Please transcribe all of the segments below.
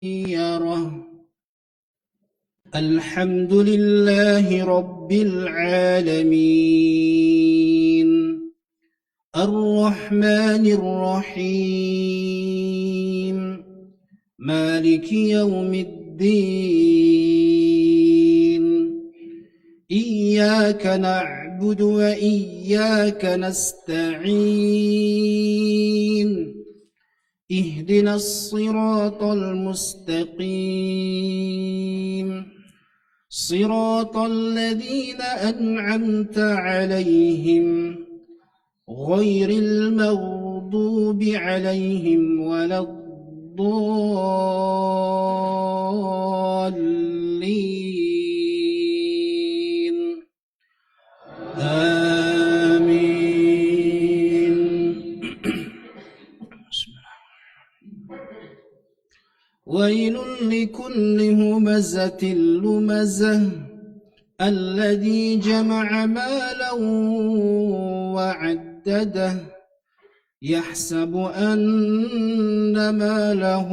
يره الحمد لله رب العالمين الرحمن الرحيم مالك يوم الدين إياك نعبد وإياك نستعين اهدنا الصراط المستقيم صراط الذين أنعمت عليهم غير المغضوب عليهم ولا الضالين آمين. ويل لكل همزة لمزة الذي جمع مالا وعدده يحسب أن ماله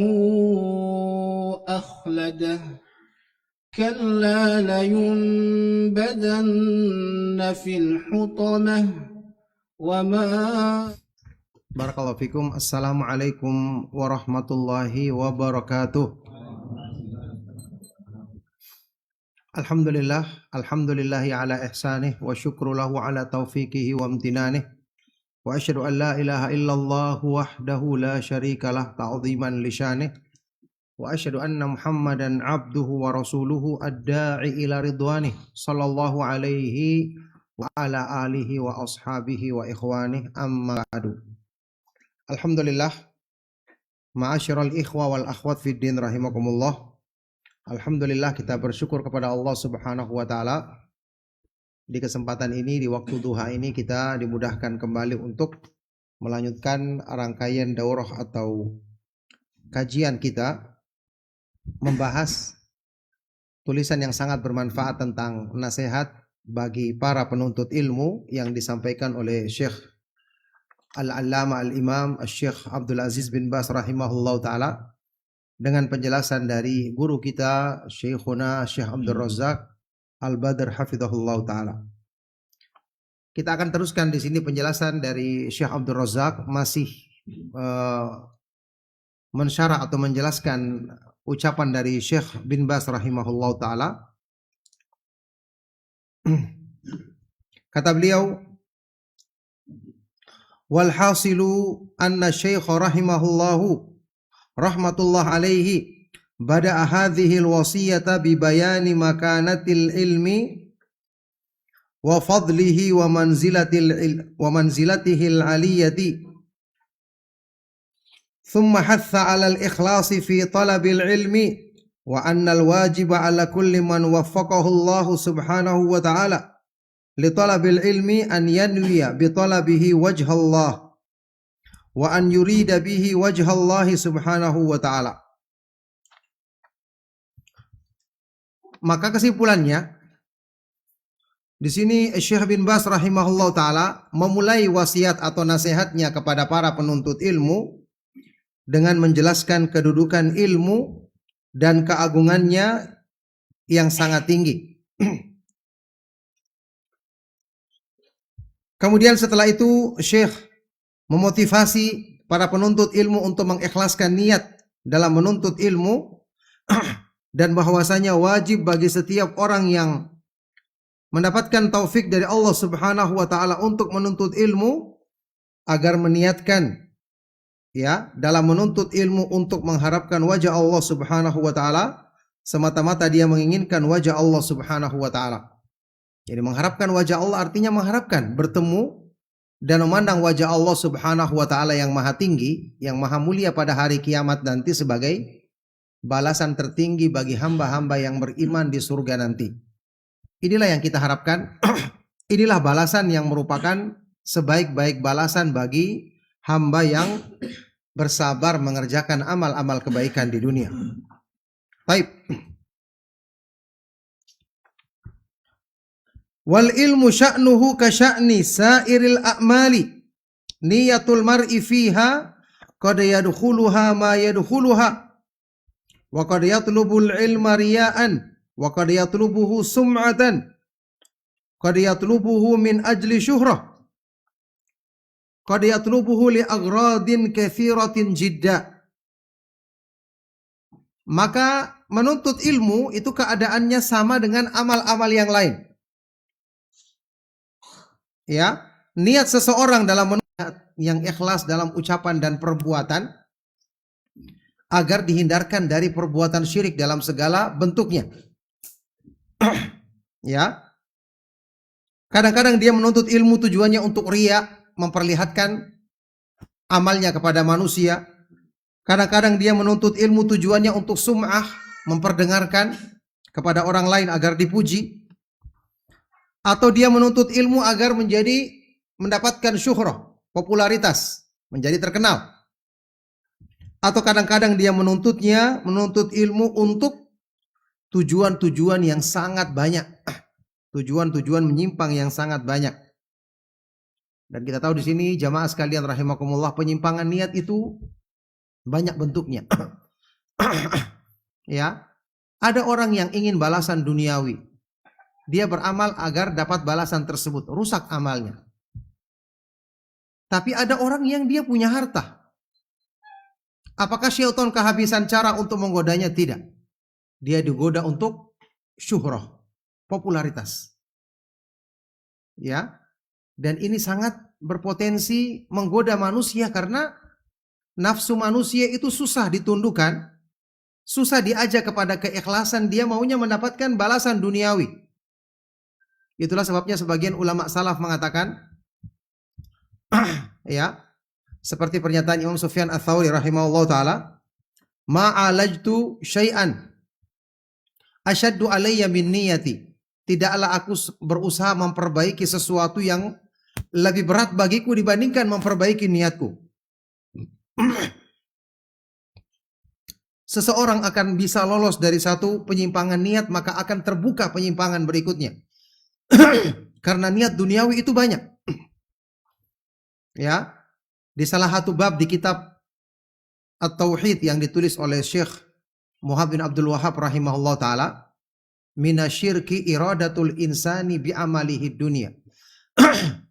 أخلده كلا لينبذن في الحطمة وما. Barakallahu fikum. Assalamualaikum warahmatullahi wabarakatuh. Alhamdulillahi ala ihsanih wa syukru lahu ala taufiqihi wa amtinanih. Wa asyhadu an la ilaha illallah wahdahu la syarikalah ta'ziman li syanih. Wa asyhadu anna Muhammadan abduhu wa rasuluhu ad-da'i ila ridwanih sallallahu alaihi wa ala alihi wa ashabihi wa ikhwanih amma ba'du. Alhamdulillah, ma'asyiral ikhwa wal akhwat fid din rahimakumullah. Alhamdulillah, kita bersyukur kepada Allah Subhanahu wa taala. Di kesempatan ini, di waktu duha ini, kita dimudahkan kembali untuk melanjutkan rangkaian daurah atau kajian kita membahas tulisan yang sangat bermanfaat tentang nasihat bagi para penuntut ilmu yang disampaikan oleh Syekh Al-Allama Al-Imam Syekh Abdul Aziz bin Baz rahimahullah ta'ala, dengan penjelasan dari guru kita Syekhuna Syekh Abdul Razak Al-Badr hafizahullah ta'ala. Kita akan teruskan di sini penjelasan dari Syekh Abdul Razak, masih mensyarah atau menjelaskan ucapan dari Syekh bin Baz rahimahullah ta'ala. Kata beliau, walhasilu anna syekh rahimahullahu rahmatullah alaihi bada'a hadhihi alwasiyata bi bayani makanatil ilmi wa fadlihi wa manzilatihi aliyati thumma hatha 'ala al-ikhlasi fi talabil ilmi wa anna al-wajiba 'ala kulli man waffaqahu Allah subhanahu wa ta'ala li talabil ilmi an yanwiya bi talabihi wajha Allah wa an yurida bihi wajha Allah subhanahu wa ta'ala. Maka kesimpulannya di sini Syekh bin Baz rahimahullah ta'ala memulai wasiat atau nasihatnya kepada para penuntut ilmu dengan menjelaskan kedudukan ilmu dan keagungannya yang sangat tinggi. Kemudian setelah itu Syekh memotivasi para penuntut ilmu untuk mengikhlaskan niat dalam menuntut ilmu dan bahwasanya wajib bagi setiap orang yang mendapatkan taufik dari Allah Subhanahu wa taala untuk menuntut ilmu agar meniatkan dalam menuntut ilmu untuk mengharapkan wajah Allah Subhanahu wa taala, semata-mata dia menginginkan wajah Allah Subhanahu wa taala. Jadi mengharapkan wajah Allah artinya mengharapkan bertemu dan memandang wajah Allah Subhanahu wa taala yang maha tinggi, yang maha mulia pada hari kiamat nanti sebagai balasan tertinggi bagi hamba-hamba yang beriman di surga nanti. Inilah yang kita harapkan. Inilah balasan yang merupakan sebaik-baik balasan bagi hamba yang bersabar mengerjakan amal-amal kebaikan di dunia. Baik. Wal ilmu sya'nuhu ka sya'ni sairil a'mali niyatul mar'i fiha qad yadkhuluha ma yadkhuluha wa qad yatlubul ilma riya'an wa qad yatlubuhu sum'atan qad yatlubuhu min ajli syuhrah qad yatlubuhu li aghradin katsiratin jidda. Maka menuntut ilmu itu keadaannya sama dengan amal-amal yang lain. Ya, niat seseorang dalam yang ikhlas dalam ucapan dan perbuatan agar dihindarkan dari perbuatan syirik dalam segala bentuknya. Ya. Kadang-kadang dia menuntut ilmu tujuannya untuk riya, memperlihatkan amalnya kepada manusia. Kadang-kadang dia menuntut ilmu tujuannya untuk sum'ah, memperdengarkan kepada orang lain agar dipuji. Atau dia menuntut ilmu agar mendapatkan syuhrah, popularitas, menjadi terkenal. Atau kadang-kadang dia menuntut ilmu untuk tujuan-tujuan yang sangat banyak. Tujuan-tujuan menyimpang yang sangat banyak. Dan kita tahu di sini jamaah sekalian rahimakumullah, penyimpangan niat itu banyak bentuknya. Ya, ada orang yang ingin balasan duniawi. Dia beramal agar dapat balasan tersebut, rusak amalnya. Tapi ada orang yang dia punya harta. Apakah syaitan kehabisan cara untuk menggodanya? Tidak. Dia digoda untuk syuhrah, popularitas. Ya. Dan ini sangat berpotensi menggoda manusia karena nafsu manusia itu susah ditundukkan, susah diajak kepada keikhlasan, dia maunya mendapatkan balasan duniawi. Itulah sebabnya sebagian ulama salaf mengatakan, ya, seperti pernyataan Imam Sufyan Ats-Tsauri rahimahullah taala, ma'alajtu syai'an asyaddu alayya min niyati. Tidaklah aku berusaha memperbaiki sesuatu yang lebih berat bagiku dibandingkan memperbaiki niatku. Seseorang akan bisa lolos dari satu penyimpangan niat, maka akan terbuka penyimpangan berikutnya. Karena niat duniawi itu banyak. Ya, di salah satu bab di kitab At-Tauhid yang ditulis oleh Syekh Muhammad bin Abdul Wahhab rahimahullah taala, minasyirki iradatul insani bi amalihi dunya.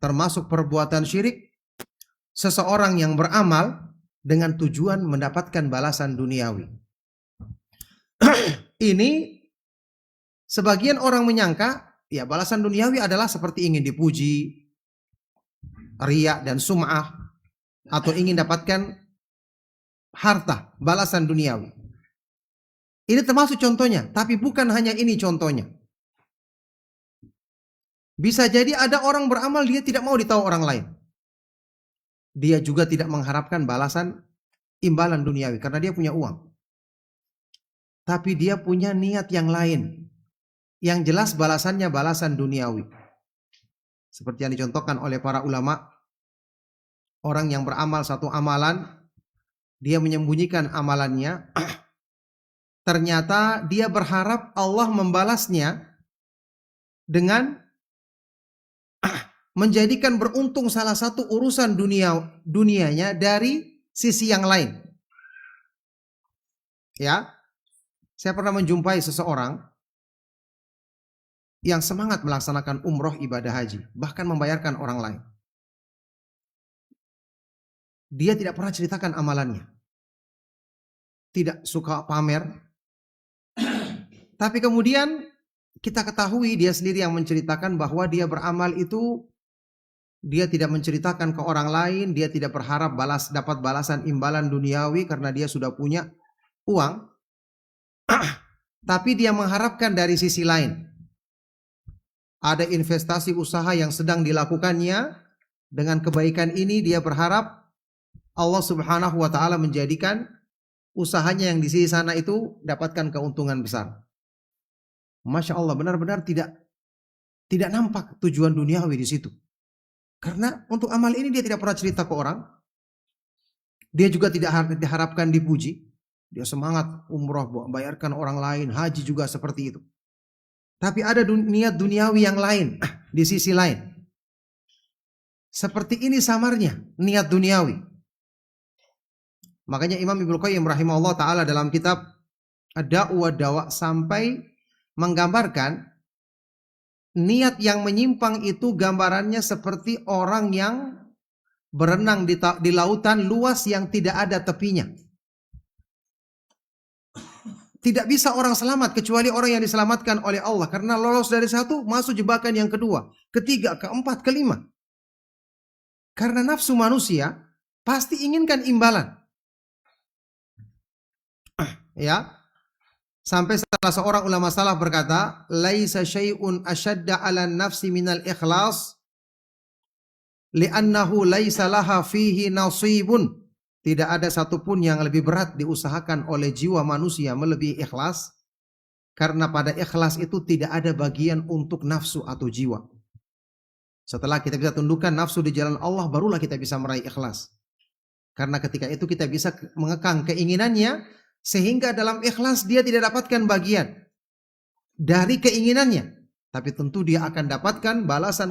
Termasuk perbuatan syirik seseorang yang beramal dengan tujuan mendapatkan balasan duniawi. Ini sebagian orang menyangka ya balasan duniawi adalah seperti ingin dipuji, riya dan sum'ah, atau ingin dapatkan harta, balasan duniawi. Ini termasuk contohnya, tapi bukan hanya ini contohnya. Bisa jadi ada orang beramal dia tidak mau ditahu orang lain. Dia juga tidak mengharapkan balasan imbalan duniawi karena dia punya uang. Tapi dia punya niat yang lain. Yang jelas balasannya balasan duniawi. Seperti yang dicontohkan oleh para ulama. Orang yang beramal satu amalan, dia menyembunyikan amalannya. Ternyata dia berharap Allah membalasnya dengan menjadikan beruntung salah satu urusan dunianya dari sisi yang lain. Ya, saya pernah menjumpai seseorang yang semangat melaksanakan umroh ibadah haji, bahkan membayarkan orang lain. Dia tidak pernah ceritakan amalannya, tidak suka pamer. Tapi kemudian kita ketahui dia sendiri yang menceritakan bahwa dia beramal itu dia tidak menceritakan ke orang lain, dia tidak berharap dapat balasan imbalan duniawi karena dia sudah punya uang. Tapi dia mengharapkan dari sisi lain. Ada investasi usaha yang sedang dilakukannya, dengan kebaikan ini dia berharap Allah Subhanahu wa taala menjadikan usahanya yang di sisi sana itu dapatkan keuntungan besar. Masya Allah, benar-benar tidak nampak tujuan duniawi di situ. Karena untuk amal ini dia tidak pernah cerita ke orang. Dia juga tidak diharapkan dipuji. Dia semangat umroh, bayarkan orang lain, haji juga seperti itu. Tapi ada niat duniawi yang lain di sisi lain. Seperti ini samarnya niat duniawi. Makanya Imam Ibnu Qayyim rahimahullah taala dalam kitab ad-da'u wad-dawa, sampai menggambarkan niat yang menyimpang itu gambarannya seperti orang yang berenang di lautan luas yang tidak ada tepinya. Tidak bisa orang selamat kecuali orang yang diselamatkan oleh Allah. Karena lolos dari satu, masuk jebakan yang kedua, ketiga, keempat, kelima. Karena nafsu manusia pasti inginkan imbalan. Ya. Sampai salah seorang ulama salaf berkata, laisa syai'un ashadda 'ala nafsi minal ikhlas li'annahu laisa laha fihi nasibun. Tidak ada satupun yang lebih berat diusahakan oleh jiwa manusia melebihi ikhlas, karena pada ikhlas itu tidak ada bagian untuk nafsu atau jiwa. Setelah kita bisa tundukkan nafsu di jalan Allah, barulah kita bisa meraih ikhlas. Karena ketika itu kita bisa mengekang keinginannya, sehingga dalam ikhlas dia tidak dapatkan bagian dari keinginannya. Tapi tentu dia akan dapatkan balasan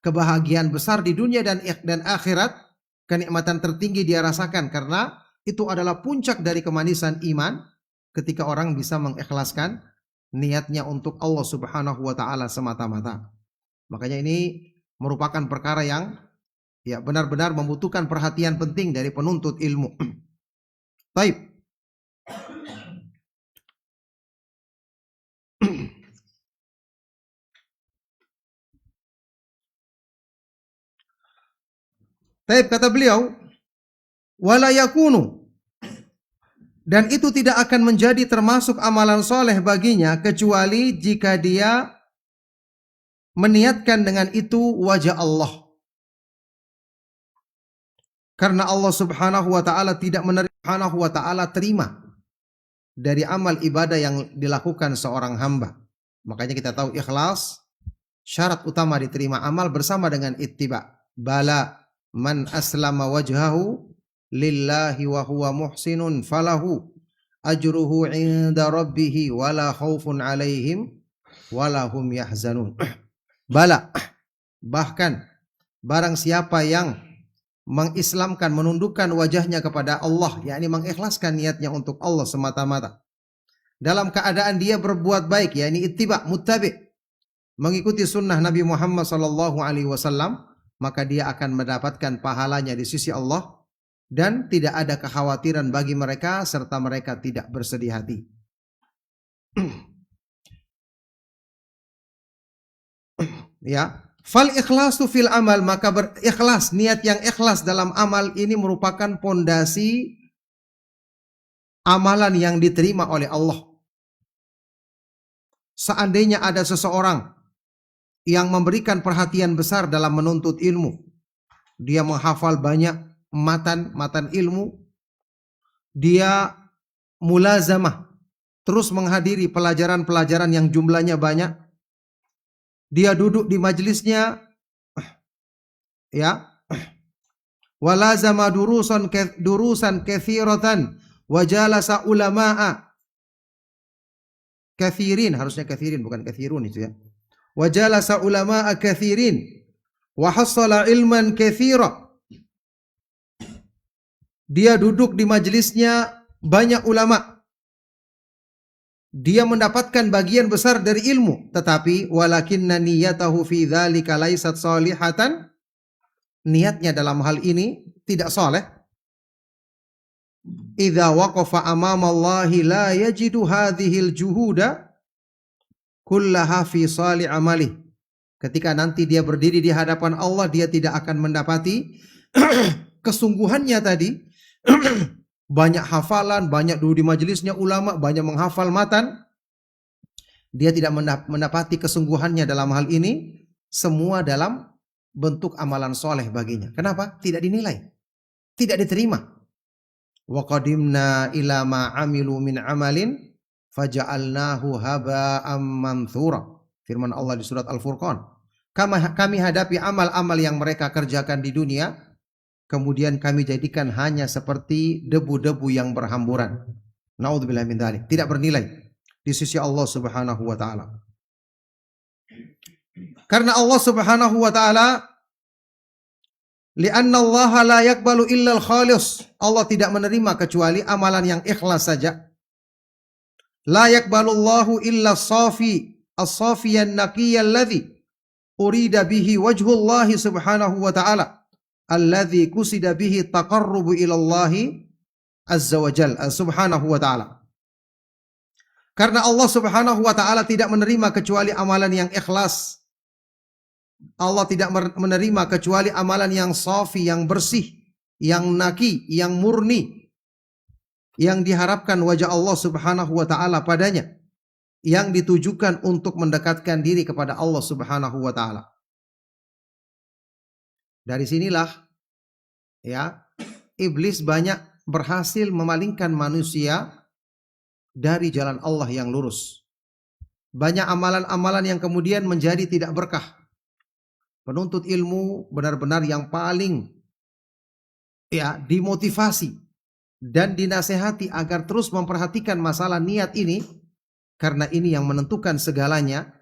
kebahagiaan besar di dunia dan akhirat. Kenikmatan tertinggi dia rasakan, karena itu adalah puncak dari kemanisan iman ketika orang bisa mengikhlaskan niatnya untuk Allah Subhanahu wa taala semata-mata. Makanya ini merupakan perkara yang ya benar-benar membutuhkan perhatian penting dari penuntut ilmu. Baik. Baik, kata beliau, wala yakunu, dan itu tidak akan menjadi termasuk amalan soleh baginya kecuali jika dia meniatkan dengan itu wajah Allah. Karena Allah Subhanahu wa taala tidak menerima, Subhanahu wa taala terima dari amal ibadah yang dilakukan seorang hamba. Makanya kita tahu ikhlas syarat utama diterima amal bersama dengan ittiba. Bala man aslama wajhahu lillahi wa huwa muhsinun falahu ajruhu inda rabbih wala khaufun alaihim wala hum yahzanun. Bala, bahkan barang siapa yang mengislamkan, menundukkan wajahnya kepada Allah, yakni mengikhlaskan niatnya untuk Allah semata-mata, dalam keadaan dia berbuat baik, yakni ittiba, muttabi, mengikuti sunnah Nabi Muhammad sallallahu alaihi wasallam, maka dia akan mendapatkan pahalanya di sisi Allah dan tidak ada kekhawatiran bagi mereka serta mereka tidak bersedih hati. Ya, fal ikhlasu fil amal, maka berikhlas, niat yang ikhlas dalam amal ini merupakan pondasi amalan yang diterima oleh Allah. Seandainya ada seseorang yang memberikan perhatian besar dalam menuntut ilmu, dia menghafal banyak matan ilmu, dia mulazamah, terus menghadiri pelajaran-pelajaran yang jumlahnya banyak, dia duduk di majelisnya, ya, walazama durusan katsiratan wa jalasa ulama'a kathirin, harusnya kathirin bukan kathirun itu ya. Wa jalasa ulama'a kathirin wa hassala ilman katsira. Dia duduk di majelisnya banyak ulama, dia mendapatkan bagian besar dari ilmu, tetapi walakinna niyatahu fi dzalika laysat salihatan, niatnya dalam hal ini tidak saleh. Idza waqafa amama Allahi la yajidu hadhil juhuda kullaha fi salih amali. Ketika nanti dia berdiri di hadapan Allah, dia tidak akan mendapati kesungguhannya tadi. Banyak hafalan, banyak duduk di majelisnya ulama, banyak menghafal matan. Dia tidak mendapati kesungguhannya dalam hal ini, semua dalam bentuk amalan soleh baginya. Kenapa? Tidak dinilai, tidak diterima. Wa qadimna ila ma amilu min amalin faja'alnahu haba'am manthura. Firman Allah di surat Al-Furqan. Kami hadapi amal-amal yang mereka kerjakan di dunia, kemudian kami jadikan hanya seperti debu-debu yang berhamburan. Naudzubillah min dzalik. Tidak bernilai di sisi Allah Subhanahu wa taala. Karena Allah Subhanahu wa taala, li'anna Allah la yaqbalu illa al-khalis. Allah tidak menerima kecuali amalan yang ikhlas saja. La yakbalullahu illa safi as-safiyan naqiyyal ladzi urida bihi wajhullahi subhanahu wa ta'ala alladzi kusida bihi taqarrubu ilallahi azza wa jalla subhanahu wa ta'ala. Karena Allah subhanahu wa ta'ala tidak menerima kecuali amalan yang ikhlas. Allah tidak menerima kecuali amalan yang safi, yang bersih, yang naqi, yang murni, yang diharapkan wajah Allah subhanahu wa ta'ala padanya, yang ditujukan untuk mendekatkan diri kepada Allah subhanahu wa ta'ala. Dari sinilah ya, iblis banyak berhasil memalingkan manusia dari jalan Allah yang lurus. Banyak amalan-amalan yang kemudian menjadi tidak berkah. Penuntut ilmu benar-benar yang paling ya dimotivasi dan dinasehati agar terus memperhatikan masalah niat ini, karena ini yang menentukan segalanya,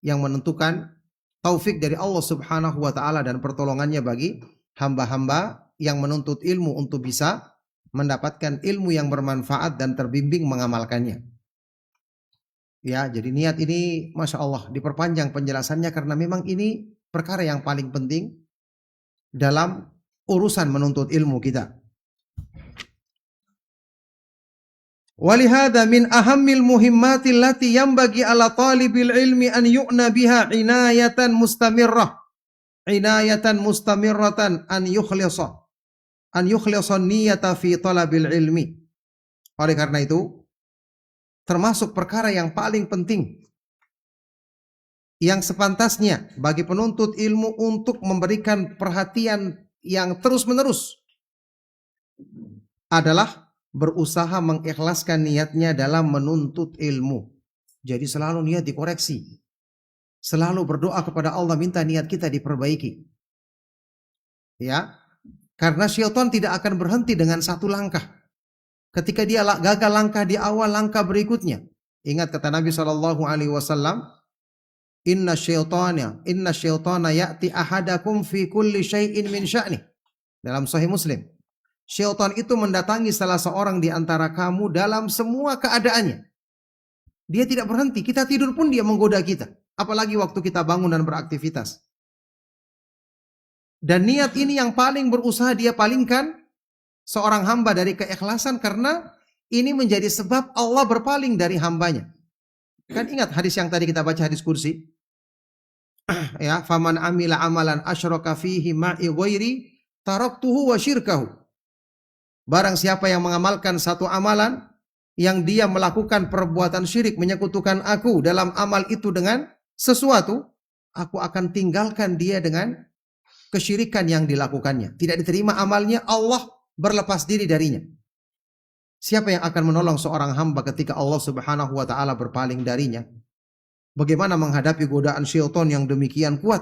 yang menentukan taufik dari Allah subhanahu wa ta'ala dan pertolongannya bagi hamba-hamba yang menuntut ilmu untuk bisa mendapatkan ilmu yang bermanfaat dan terbimbing mengamalkannya. Ya, jadi niat ini Masya Allah diperpanjang penjelasannya karena memang ini perkara yang paling penting dalam urusan menuntut ilmu kita. Walihada min ahammil muhimmatil lati yanbaghi ala talibil ilmi an yu'na biha inayatan mustamirratan an yukhlisa niyata fi talabil ilmi. Oleh karena itu, termasuk perkara yang paling penting yang sepantasnya bagi penuntut ilmu untuk memberikan perhatian yang terus-menerus adalah berusaha mengikhlaskan niatnya dalam menuntut ilmu. Jadi selalu niat dikoreksi. Selalu berdoa kepada Allah minta niat kita diperbaiki. Ya. Karena syaitan tidak akan berhenti dengan satu langkah. Ketika dia gagal langkah di awal, langkah berikutnya. Ingat kata Nabi SAW, Inna syaitana ya'ti ahadakum fi kulli syai'in min sya'nih. Dalam Sahih Muslim. Syaitan itu mendatangi salah seorang di antara kamu dalam semua keadaannya. Dia tidak berhenti. Kita tidur pun dia menggoda kita. Apalagi waktu kita bangun dan beraktivitas. Dan niat ini yang paling berusaha dia palingkan seorang hamba dari keikhlasan, karena ini menjadi sebab Allah berpaling dari hambanya. Kan ingat hadis yang tadi kita baca, hadis kursi. Ya, faman amila amalan asyraka fihi ma'i ghairi taraktuhu wa syirkahu. Barang siapa yang mengamalkan satu amalan yang dia melakukan perbuatan syirik, menyekutukan aku dalam amal itu dengan sesuatu, aku akan tinggalkan dia dengan kesyirikan yang dilakukannya. Tidak diterima amalnya, Allah berlepas diri darinya. Siapa yang akan menolong seorang hamba ketika Allah subhanahu wa ta'ala berpaling darinya? Bagaimana menghadapi godaan syaitan yang demikian kuat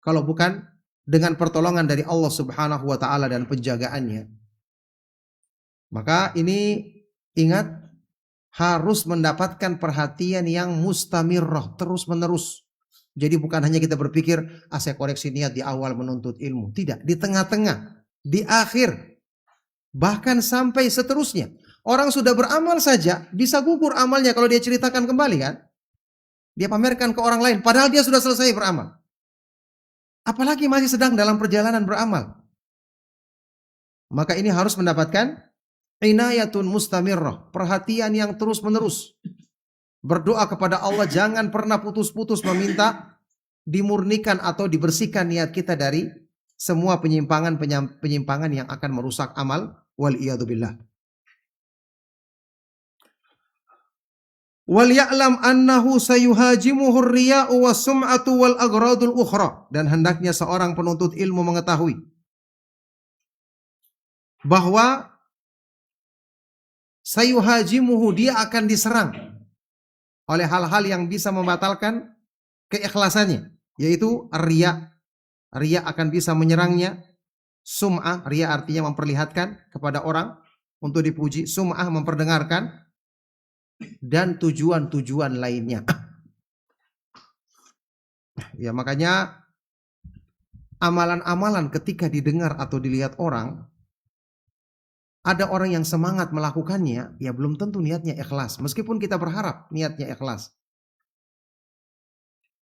kalau bukan dengan pertolongan dari Allah subhanahu wa ta'ala dan penjagaannya? Maka ini ingat, harus mendapatkan perhatian yang mustamirrah, terus menerus. Jadi bukan hanya kita berpikir, saya koreksi niat di awal menuntut ilmu. Tidak, di tengah-tengah, di akhir, bahkan sampai seterusnya. Orang sudah beramal saja, bisa gugur amalnya kalau dia ceritakan kembali kan. Dia pamerkan ke orang lain, padahal dia sudah selesai beramal. Apalagi masih sedang dalam perjalanan beramal. Maka ini harus mendapatkan inayatun mustamirrah, perhatian yang terus menerus. Berdoa kepada Allah, jangan pernah putus-putus meminta dimurnikan atau dibersihkan niat kita dari semua penyimpangan yang akan merusak amal, wal iyadu billah. Wal ya'lam annahu sayuhajimuhu ar-riya'u was-sum'atu wal aghradul ukhra. Dan hendaknya seorang penuntut ilmu mengetahui bahwa sayuhajimuhu, dia akan diserang oleh hal-hal yang bisa membatalkan keikhlasannya, yaitu riya. Riya akan bisa menyerangnya. Sum'ah, riya artinya memperlihatkan kepada orang untuk dipuji. Sum'ah memperdengarkan. Dan tujuan-tujuan lainnya. Ya, makanya amalan-amalan ketika didengar atau dilihat orang ada orang yang semangat melakukannya, ya belum tentu niatnya ikhlas. Meskipun kita berharap niatnya ikhlas.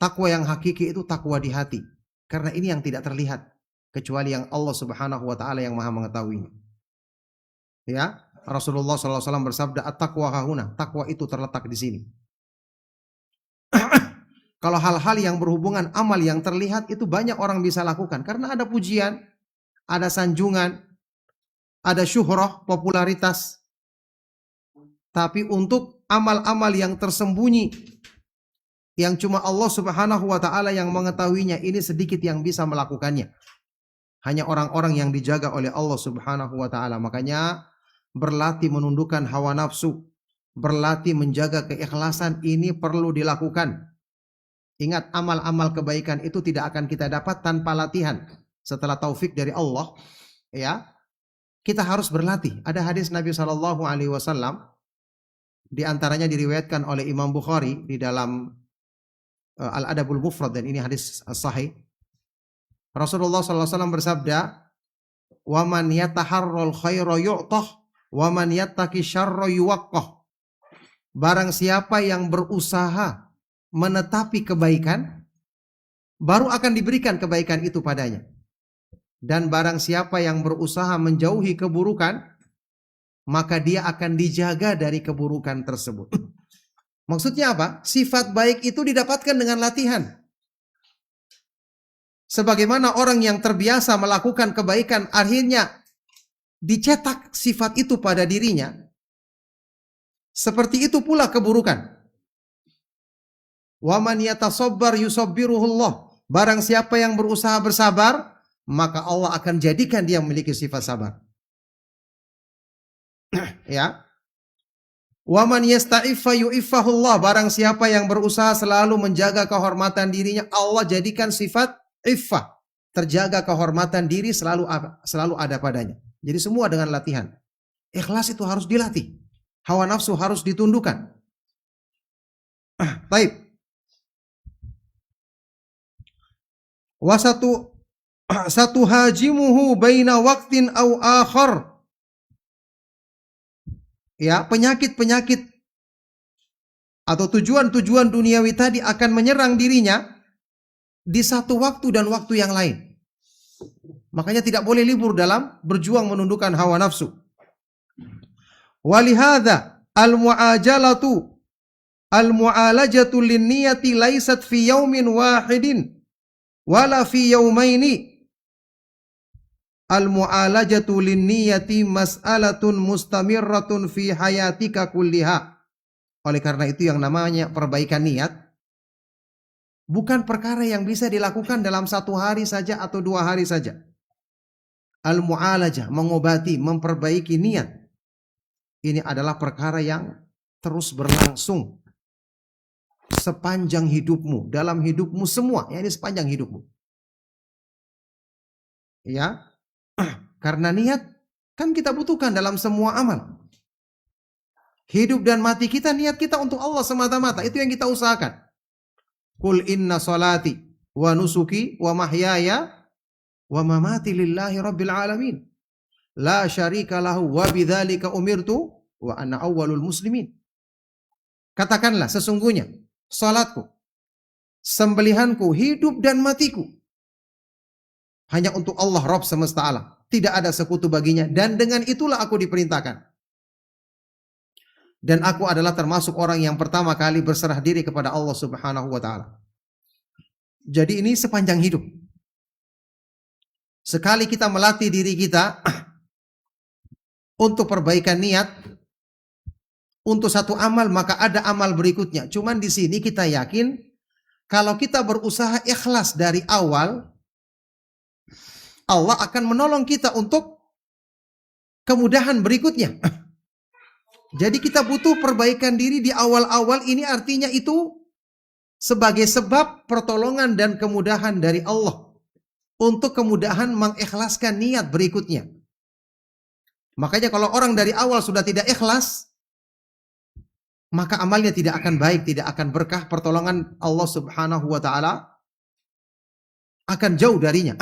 Takwa yang hakiki itu takwa di hati. Karena ini yang tidak terlihat. Kecuali yang Allah subhanahu wa ta'ala yang maha mengetahuinya. Ya, Rasulullah SAW bersabda, at-taqwa hahuna. Takwa itu terletak di sini. Kalau hal-hal yang berhubungan amal yang terlihat itu banyak orang bisa lakukan. Karena ada pujian, ada sanjungan, ada syuhrah, popularitas. Tapi untuk amal-amal yang tersembunyi, yang cuma Allah subhanahu wa ta'ala yang mengetahuinya, ini sedikit yang bisa melakukannya. Hanya orang-orang yang dijaga oleh Allah subhanahu wa ta'ala. Makanya berlatih menundukkan hawa nafsu, berlatih menjaga keikhlasan, ini perlu dilakukan. Ingat, amal-amal kebaikan itu tidak akan kita dapat tanpa latihan. Setelah taufik dari Allah, ya, kita harus berlatih. Ada hadis Nabi SAW, di antaranya diriwayatkan oleh Imam Bukhari di dalam Al-Adabul Mufrad, dan ini hadis sahih. Rasulullah SAW bersabda, "Wa man yataharral khaira yu'tah, wa man yattaqi syarra yuwaqqah." Barang siapa yang berusaha menetapi kebaikan, baru akan diberikan kebaikan itu padanya. Dan barang siapa yang berusaha menjauhi keburukan, maka dia akan dijaga dari keburukan tersebut. Maksudnya apa? Sifat baik itu didapatkan dengan latihan. Sebagaimana orang yang terbiasa melakukan kebaikan, akhirnya dicetak sifat itu pada dirinya. Seperti itu pula keburukan. Wa man yatasabbar yusabbiruhullah. Barang siapa yang berusaha bersabar, maka Allah akan jadikan dia memiliki sifat sabar. Ya. Wa man yasta'iffa yu'iffahullah. Barang siapa yang berusaha selalu menjaga kehormatan dirinya, Allah jadikan sifat iffah. Terjaga kehormatan diri selalu ada padanya. Jadi semua dengan latihan. Ikhlas itu harus dilatih. Hawa nafsu harus ditundukkan. Baik. Wa satu hajimuhu baina waqtin au akhar. Ya, penyakit-penyakit atau tujuan-tujuan duniawi tadi akan menyerang dirinya di satu waktu dan waktu yang lain. Makanya tidak boleh libur dalam berjuang menundukkan hawa nafsu. Walihada al-mu'alajatu linniyati laysat fi yaumin wahidin wala fi yaumaini. Al-mu'alajatu linniyati mas'alatun mustamirratun fi hayatika kulliha. Oleh karena itu yang namanya perbaikan niat bukan perkara yang bisa dilakukan dalam 1 hari saja atau 2 hari saja. Al-mu'alajah, mengobati, memperbaiki niat, ini adalah perkara yang terus berlangsung sepanjang hidupmu, dalam hidupmu semua, ya, ini sepanjang hidupmu. Ya, karena niat kan kita butuhkan dalam semua amal. Hidup dan mati kita, niat kita untuk Allah semata-mata, itu yang kita usahakan. Qul inna salati wa nusuki wa mahyaya wa mamati lillahi rabbil alamin. La syarika lahu wa bidzalika umirtu wa ana awwalul muslimin. Katakanlah, sesungguhnya salatku, sembelihanku, hidup dan matiku hanya untuk Allah Rabb semesta alam. Tidak ada sekutu baginya, dan dengan itulah aku diperintahkan. Dan aku adalah termasuk orang yang pertama kali berserah diri kepada Allah Subhanahu wa ta'ala. Jadi ini sepanjang hidup. Sekali kita melatih diri kita untuk perbaikan niat untuk satu amal, maka ada amal berikutnya. Cuman di sini kita yakin kalau kita berusaha ikhlas dari awal, Allah akan menolong kita untuk kemudahan berikutnya. Jadi kita butuh perbaikan diri di awal-awal, ini artinya itu sebagai sebab pertolongan dan kemudahan dari Allah untuk kemudahan mengikhlaskan niat berikutnya. Makanya kalau orang dari awal sudah tidak ikhlas, maka amalnya tidak akan baik, tidak akan berkah, pertolongan Allah Subhanahu wa ta'ala akan jauh darinya.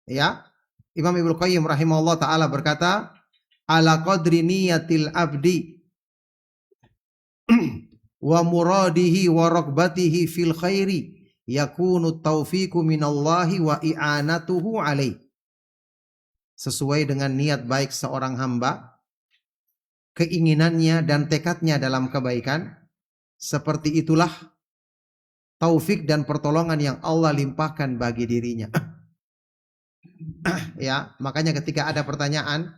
Ya, Imam Ibnu Qayyim rahimahullah ta'ala berkata, ala qadri niyatil abdi wa muradihi wa ragbatihi fil khairi yakunu taufiqu minallahi wa i'anatuhu alaih. Sesuai dengan niat baik seorang hamba, keinginannya dan tekadnya dalam kebaikan, seperti itulah taufik dan pertolongan yang Allah limpahkan bagi dirinya. Ya, makanya ketika ada pertanyaan,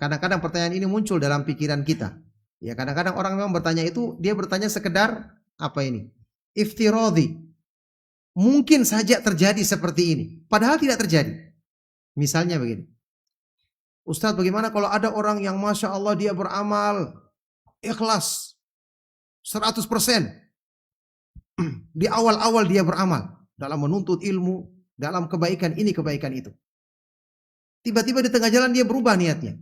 kadang-kadang pertanyaan ini muncul dalam pikiran kita. Ya, kadang-kadang orang memang bertanya itu, dia bertanya sekedar apa ini? Iftiradhi. Mungkin saja terjadi seperti ini, padahal tidak terjadi. Misalnya begini. Ustadz, bagaimana kalau ada orang yang Masya Allah dia beramal ikhlas 100%. Di awal-awal dia beramal dalam menuntut ilmu, dalam kebaikan ini, kebaikan itu. Tiba-tiba di tengah jalan dia berubah niatnya.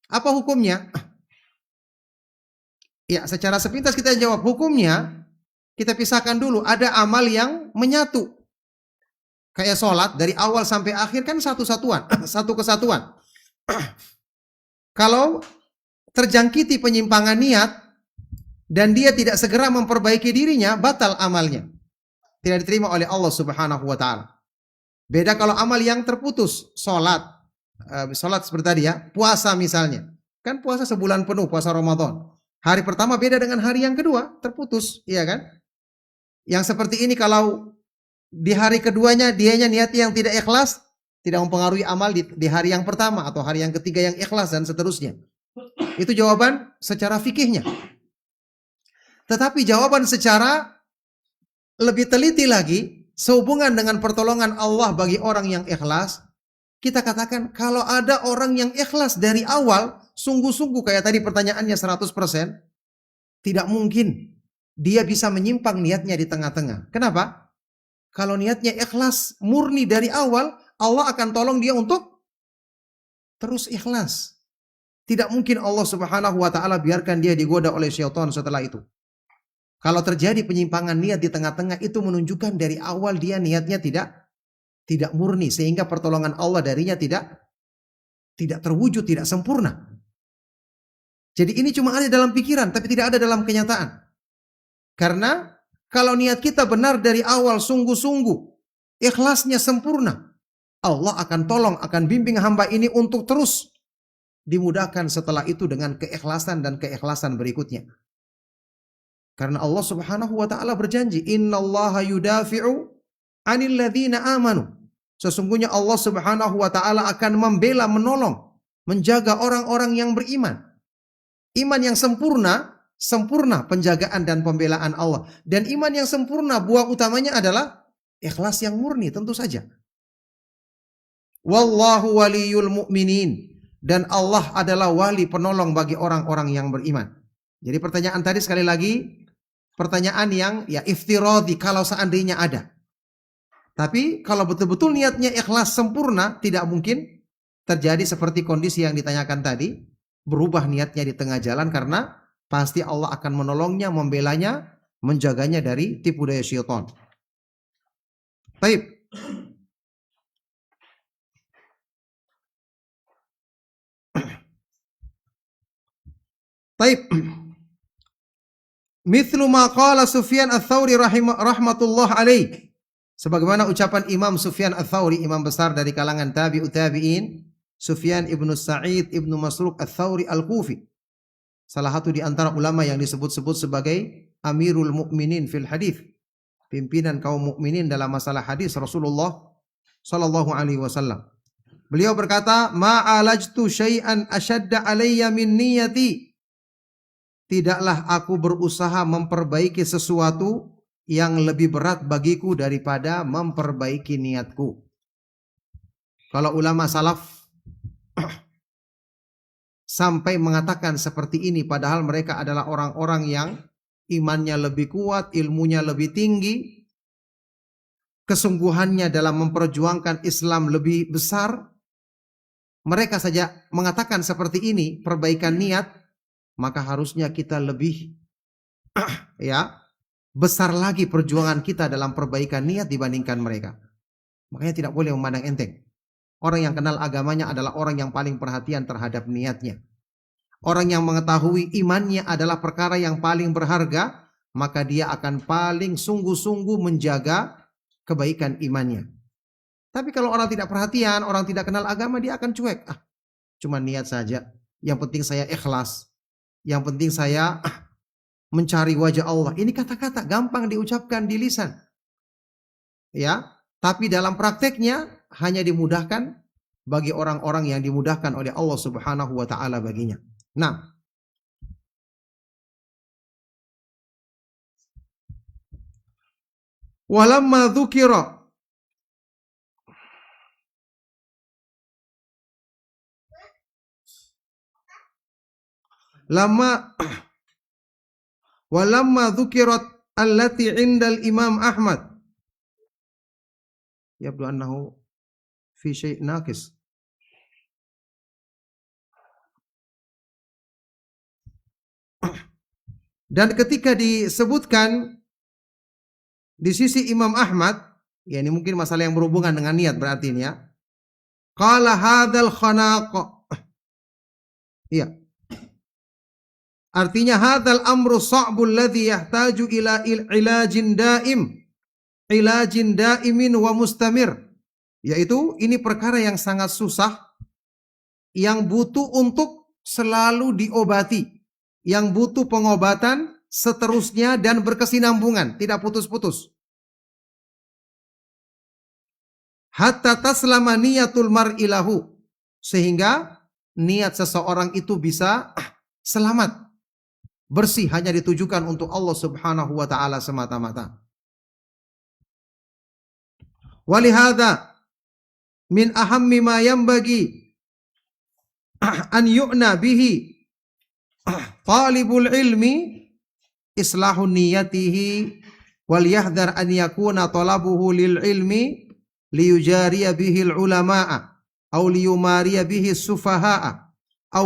Apa hukumnya? Ya, secara sepintas kita jawab, hukumnya kita pisahkan dulu. Ada amal yang menyatu. Kayak sholat dari awal sampai akhir kan satu satuan, satu kesatuan. Kalau terjangkiti penyimpangan niat dan dia tidak segera memperbaiki dirinya, batal amalnya. Tidak diterima oleh Allah Subhanahu wa taala. Beda kalau amal yang terputus, sholat seperti tadi ya, puasa misalnya. Kan puasa sebulan penuh, puasa Ramadan. Hari pertama beda dengan hari yang kedua, terputus, iya kan? Yang seperti ini kalau di hari keduanya dianya niat yang tidak ikhlas, tidak mempengaruhi amal di hari yang pertama atau hari yang ketiga yang ikhlas dan seterusnya. Itu jawaban secara fikihnya. Tetapi jawaban secara lebih teliti lagi, sehubungan dengan pertolongan Allah bagi orang yang ikhlas, kita katakan kalau ada orang yang ikhlas dari awal, sungguh-sungguh kayak tadi pertanyaannya 100%, tidak mungkin dia bisa menyimpang niatnya di tengah-tengah. Kenapa? Kalau niatnya ikhlas, murni dari awal, Allah akan tolong dia untuk terus ikhlas. Tidak mungkin Allah Subhanahu wa taala biarkan dia digoda oleh syaitan setelah itu. Kalau terjadi penyimpangan niat di tengah-tengah, itu menunjukkan dari awal dia niatnya tidak murni, sehingga pertolongan Allah darinya tidak terwujud, tidak sempurna. Jadi ini cuma ada dalam pikiran, tapi tidak ada dalam kenyataan. Karena kalau niat kita benar dari awal, sungguh-sungguh, ikhlasnya sempurna, Allah akan tolong, akan bimbing hamba ini untuk terus dimudahkan setelah itu dengan keikhlasan dan keikhlasan berikutnya. Karena Allah Subhanahu wa taala berjanji, "Innallaha yudafi'u 'anil ladzina amanu." Sesungguhnya Allah Subhanahu wa taala akan membela, menolong, menjaga orang-orang yang beriman. Iman yang sempurna penjagaan dan pembelaan Allah. Dan iman yang sempurna buah utamanya adalah ikhlas yang murni, tentu saja. Wallahu waliyul mu'minin. Dan Allah adalah wali penolong bagi orang-orang yang beriman. Jadi pertanyaan tadi sekali lagi, pertanyaan yang ya iftiradi kalau seandainya ada. Tapi kalau betul-betul niatnya ikhlas sempurna, tidak mungkin terjadi seperti kondisi yang ditanyakan tadi. Berubah niatnya di tengah jalan, karena pasti Allah akan menolongnya, membelanya, menjaganya dari tipu daya syaitan. Baik. Baik. Mithlu ma qala Sufyan Ats-Tsauri rahmatullah alaih. Sebagaimana ucapan Imam Sufyan Ats-Tsauri, imam besar dari kalangan tabi'ut tabi'in, Sufyan ibnu Sa'id ibnu Masruq Ats-Tsauri Al-Kufi. Salah satu di antara ulama yang disebut-sebut sebagai Amirul Mukminin fil Hadis. Pimpinan kaum mukminin dalam masalah hadis Rasulullah sallallahu alaihi wasallam. Beliau berkata, "Ma'alajtu syai'an asyadda alayya min niyati." Tidaklah aku berusaha memperbaiki sesuatu yang lebih berat bagiku daripada memperbaiki niatku. Kalau ulama salaf sampai mengatakan seperti ini, padahal mereka adalah orang-orang yang imannya lebih kuat, ilmunya lebih tinggi, kesungguhannya dalam memperjuangkan Islam lebih besar, mereka saja mengatakan seperti ini, perbaikan niat, maka harusnya kita lebih besar lagi perjuangan kita dalam perbaikan niat dibandingkan mereka. Makanya tidak boleh memandang enteng. Orang yang kenal agamanya adalah orang yang paling perhatian terhadap niatnya. Orang yang mengetahui imannya adalah perkara yang paling berharga, maka dia akan paling sungguh-sungguh menjaga kebaikan imannya. Tapi kalau orang tidak perhatian, orang tidak kenal agama, dia akan cuek. Cuma niat saja. Yang penting saya ikhlas. Yang penting saya mencari wajah Allah. Ini kata-kata gampang diucapkan di lisan. Ya, tapi dalam prakteknya hanya dimudahkan bagi orang-orang yang dimudahkan oleh Allah Subhanahu wa taala baginya. Nah, walamma dzukira walamma dzukirat allati 'indal Imam Ahmad yabdu annahu fi syai' naqis. Dan ketika disebutkan di sisi Imam Ahmad, ya ini mungkin masalah yang berhubungan dengan niat berarti ini ya. Qala hadzal khanaq. Iya. Artinya hadzal amru sa'bul ladzi yahtaju ila ilajin daimin wa mustamir. Yaitu ini perkara yang sangat susah, yang butuh untuk selalu diobati, yang butuh pengobatan seterusnya dan berkesinambungan, tidak putus-putus. Hatta taslama niyatul mar'i lahu, sehingga niat seseorang itu bisa selamat, bersih, hanya ditujukan untuk Allah Subhanahu wa taala semata-mata. Walihada min ahammi ma yanbaghi an yu'na bihi talibul ilmi islahun niyatihi wal yahdhar an yakuna talabuhu lil ilmi liyujariya bihi al ulama'a aw liyumariya bihi sufaha'a aw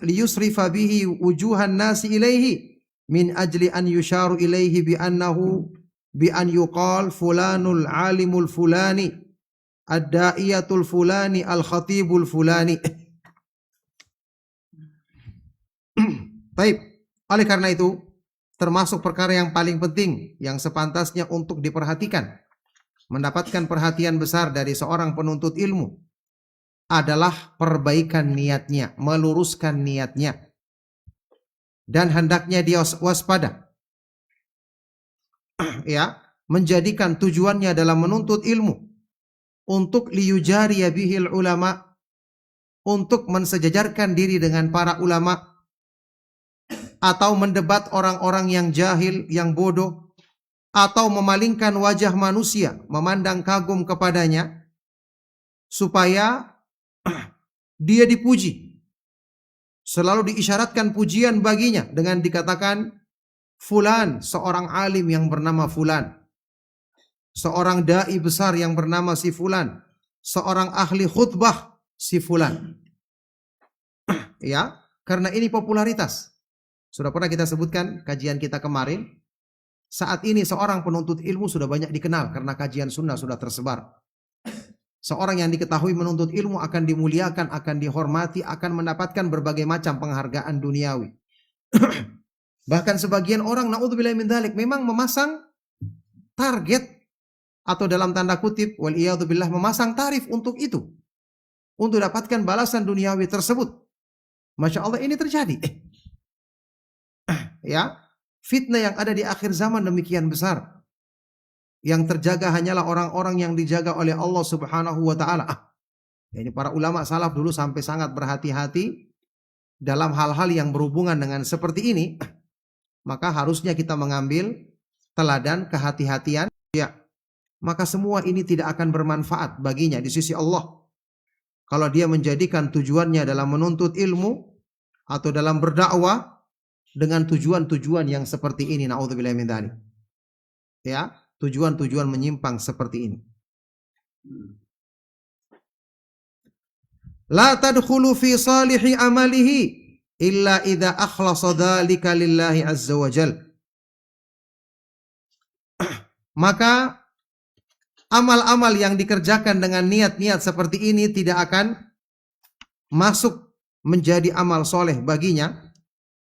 liyusrifa bihi wujuhan nasi ilaihi min ajli an yusharu ilaihi bi annahu bi an yuqal fulanul alimul fulani ad-da'iyatul fulani al-khatibul fulani. Baik, oleh karena itu termasuk perkara yang paling penting yang sepantasnya untuk diperhatikan, mendapatkan perhatian besar dari seorang penuntut ilmu adalah perbaikan niatnya, meluruskan niatnya. Dan hendaknya dia waspada. Ya, menjadikan tujuannya dalam menuntut ilmu untuk liyujariya bihil ulama, untuk mensejajarkan diri dengan para ulama, atau mendebat orang-orang yang jahil, yang bodoh, atau memalingkan wajah manusia, memandang kagum kepadanya, supaya dia dipuji. Selalu diisyaratkan pujian baginya dengan dikatakan fulan, seorang alim yang bernama fulan, seorang dai besar yang bernama si fulan, seorang ahli khutbah si fulan. Ya, karena ini popularitas. Sudah pernah kita sebutkan kajian kita kemarin. Saat ini seorang penuntut ilmu sudah banyak dikenal karena kajian sunnah sudah tersebar. Seorang yang diketahui menuntut ilmu akan dimuliakan, akan dihormati, akan mendapatkan berbagai macam penghargaan duniawi. Bahkan sebagian orang, na'udzubillahi min dzalik, memang memasang target atau dalam tanda kutip waliyadzubillah memasang tarif untuk itu, untuk dapatkan balasan duniawi tersebut. Masya Allah, ini terjadi. Ya, fitnah yang ada di akhir zaman demikian besar. Yang terjaga hanyalah orang-orang yang dijaga oleh Allah Subhanahu wa taala. Ini para ulama salaf dulu sampai sangat berhati-hati dalam hal-hal yang berhubungan dengan seperti ini. Maka harusnya kita mengambil teladan kehati-hatian, ya. Maka semua ini tidak akan bermanfaat baginya di sisi Allah kalau dia menjadikan tujuannya dalam menuntut ilmu atau dalam berdakwah dengan tujuan-tujuan yang seperti ini. Na'udzubillahi min dzalik. Ya, tujuan-tujuan menyimpang seperti ini. La tadkhulu fi salihi amalihi illa idza akhlasa dzalika lillahi azza wa jal. Maka amal-amal yang dikerjakan dengan niat-niat seperti ini tidak akan masuk menjadi amal soleh baginya,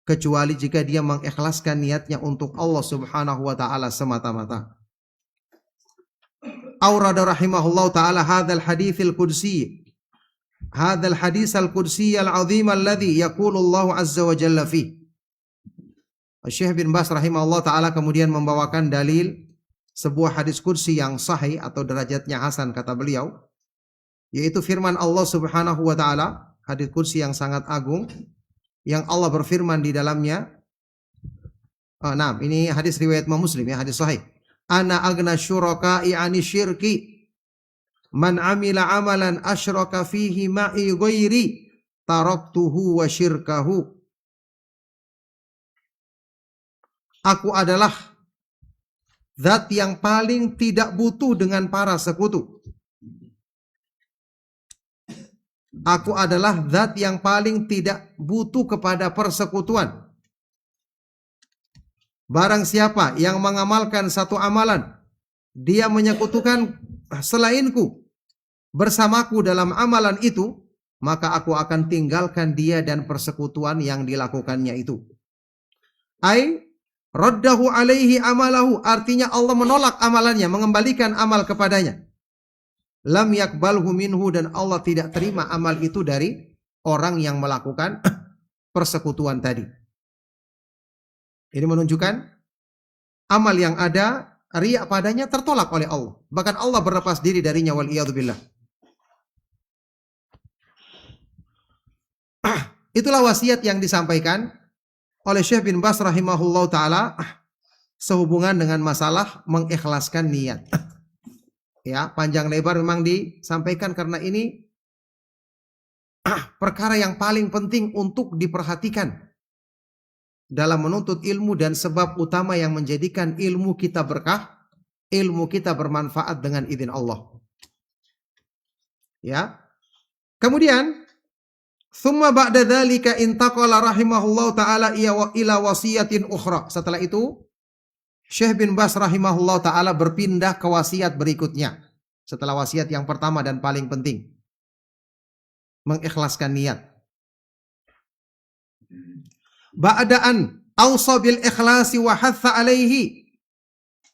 kecuali jika dia mengikhlaskan niatnya untuk Allah Subhanahu wa ta'ala semata-mata. Aurada rahimahullah ta'ala hadzal hadits al-qudsi, hadzal hadits al-qudsi al-azim alladhi yaqulu Allah azza wa jalla fi. Syekh bin Baz rahimahullah ta'ala kemudian membawakan dalil sebuah hadis kursi yang sahih atau derajatnya hasan kata beliau, yaitu firman Allah Subhanahu wa ta'ala, hadis kursi yang sangat agung yang Allah berfirman di dalamnya. Nah, ini hadis riwayat Muslim ya, hadis sahih. Ana agna syuraka'i 'ani syirki man 'amila 'amalan asyraka fihi ma'i ghairi taraktuhu wa syirkahu. Aku adalah zat yang paling tidak butuh dengan para sekutu. Aku adalah zat yang paling tidak butuh kepada persekutuan. Barang siapa yang mengamalkan satu amalan, dia menyekutukan selainku bersamaku dalam amalan itu, maka aku akan tinggalkan dia dan persekutuan yang dilakukannya itu. Ai raddahu alaihi amalahu, artinya Allah menolak amalannya, mengembalikan amal kepadanya. Lam yakbalhu minhu, dan Allah tidak terima amal itu dari orang yang melakukan persekutuan tadi. Ini menunjukkan amal yang ada riya padanya tertolak oleh Allah. Bahkan Allah berlepas diri darinya, wal iyadzubillah. Itulah wasiat yang disampaikan oleh Syekh bin Baz rahimahullah ta'ala sehubungan dengan masalah mengikhlaskan niat. Ya, panjang lebar memang disampaikan karena ini perkara yang paling penting untuk diperhatikan dalam menuntut ilmu dan sebab utama yang menjadikan ilmu kita berkah, ilmu kita bermanfaat dengan izin Allah. Ya. Kemudian thumma ba'da dzalika intaqala rahimahullahu taala ila wasiyatin ukhra. Setelah itu Syekh bin Baz rahimahullahu taala berpindah ke wasiat berikutnya. Setelah wasiat yang pertama dan paling penting, mengikhlaskan niat. Ba'da'an awsa bil ikhlasi wa hatha alaihi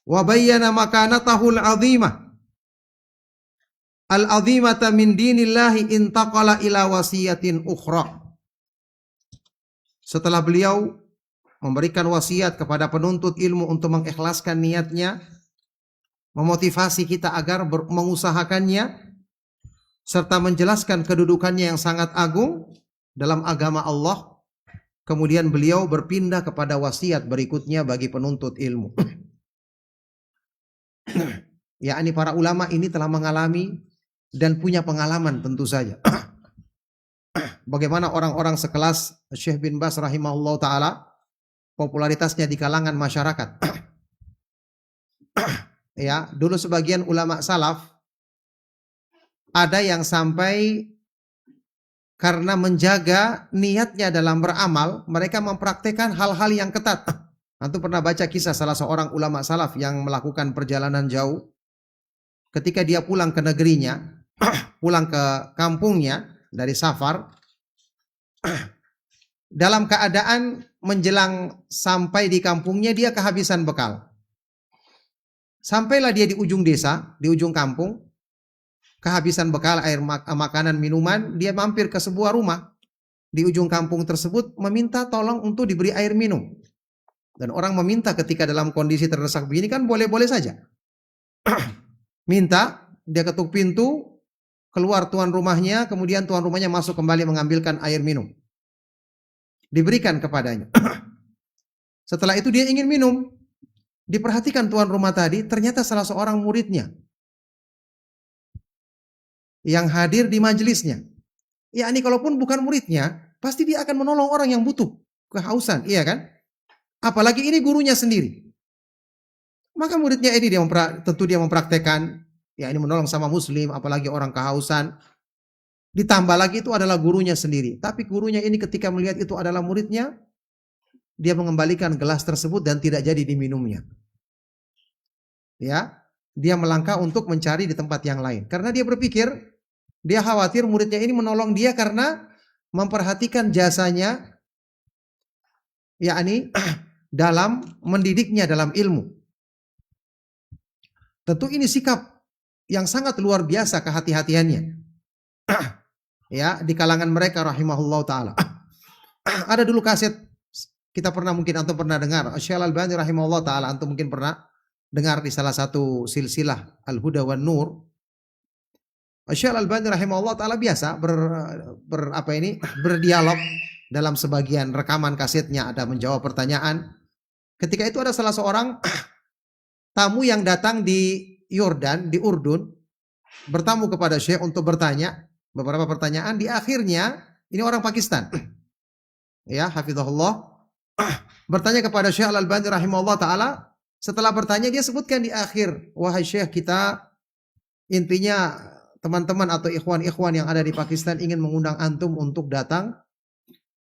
wa bayyana makanatahu al-'azimah al-'azimata min dinillahi intaqala ila wasiyatin ukhra. Setelah beliau memberikan wasiat kepada penuntut ilmu untuk mengikhlaskan niatnya, memotivasi kita agar mengusahakannya, serta menjelaskan kedudukannya yang sangat agung dalam agama Allah, kemudian beliau berpindah kepada wasiat berikutnya bagi penuntut ilmu. Yakni para ulama ini telah mengalami dan punya pengalaman tentu saja. Bagaimana orang-orang sekelas Syekh bin Baz rahimahullah ta'ala popularitasnya di kalangan masyarakat. Ya, dulu sebagian ulama salaf ada yang sampai karena menjaga niatnya dalam beramal, mereka mempraktekkan hal-hal yang ketat. Antum pernah baca kisah salah seorang ulama salaf yang melakukan perjalanan jauh. Ketika dia pulang ke negerinya, pulang ke kampungnya dari safar, dalam keadaan menjelang sampai di kampungnya dia kehabisan bekal. Sampailah dia di ujung desa, di ujung kampung, kehabisan bekal air makanan minuman, dia mampir ke sebuah rumah di ujung kampung tersebut meminta tolong untuk diberi air minum. Dan orang meminta ketika dalam kondisi terdesak begini kan boleh-boleh saja. Minta, dia ketuk pintu, keluar tuan rumahnya, kemudian tuan rumahnya masuk kembali mengambilkan air minum. Diberikan kepadanya. Setelah itu dia ingin minum. Diperhatikan tuan rumah tadi, ternyata salah seorang muridnya yang hadir di majelisnya. Ya, ini kalaupun bukan muridnya, pasti dia akan menolong orang yang butuh, kehausan, iya kan? Apalagi ini gurunya sendiri. Maka muridnya ini tentu dia mempraktekkan, ya ini menolong sama muslim, apalagi orang kehausan. Ditambah lagi itu adalah gurunya sendiri. Tapi gurunya ini ketika melihat itu adalah muridnya, dia mengembalikan gelas tersebut dan tidak jadi diminumnya. Ya, dia melangkah untuk mencari di tempat yang lain. Karena dia berpikir, dia khawatir muridnya ini menolong dia karena memperhatikan jasanya, yakni dalam mendidiknya dalam ilmu. Tentu ini sikap yang sangat luar biasa kehati-hatiannya. Ya, di kalangan mereka rahimahullah ta'ala. Ada dulu kaset, kita pernah mungkin antum pernah dengar, Syekh Al-Albani rahimahullah ta'ala, antum mungkin pernah dengar di salah satu silsilah Al-Huda wan Nur. Syekh Al-Albani rahimahullah ta'ala biasa berdialog dalam sebagian rekaman kasetnya, ada menjawab pertanyaan. Ketika itu ada salah seorang tamu yang datang di Yordan, di Urdun, bertamu kepada Syekh untuk bertanya beberapa pertanyaan. Di akhirnya, ini orang Pakistan, ya, hafizahullah, bertanya kepada Syekh Al-Albani rahimahullah ta'ala. Setelah bertanya, dia sebutkan di akhir, wahai Syekh, kita intinya teman-teman atau ikhwan-ikhwan yang ada di Pakistan ingin mengundang antum untuk datang.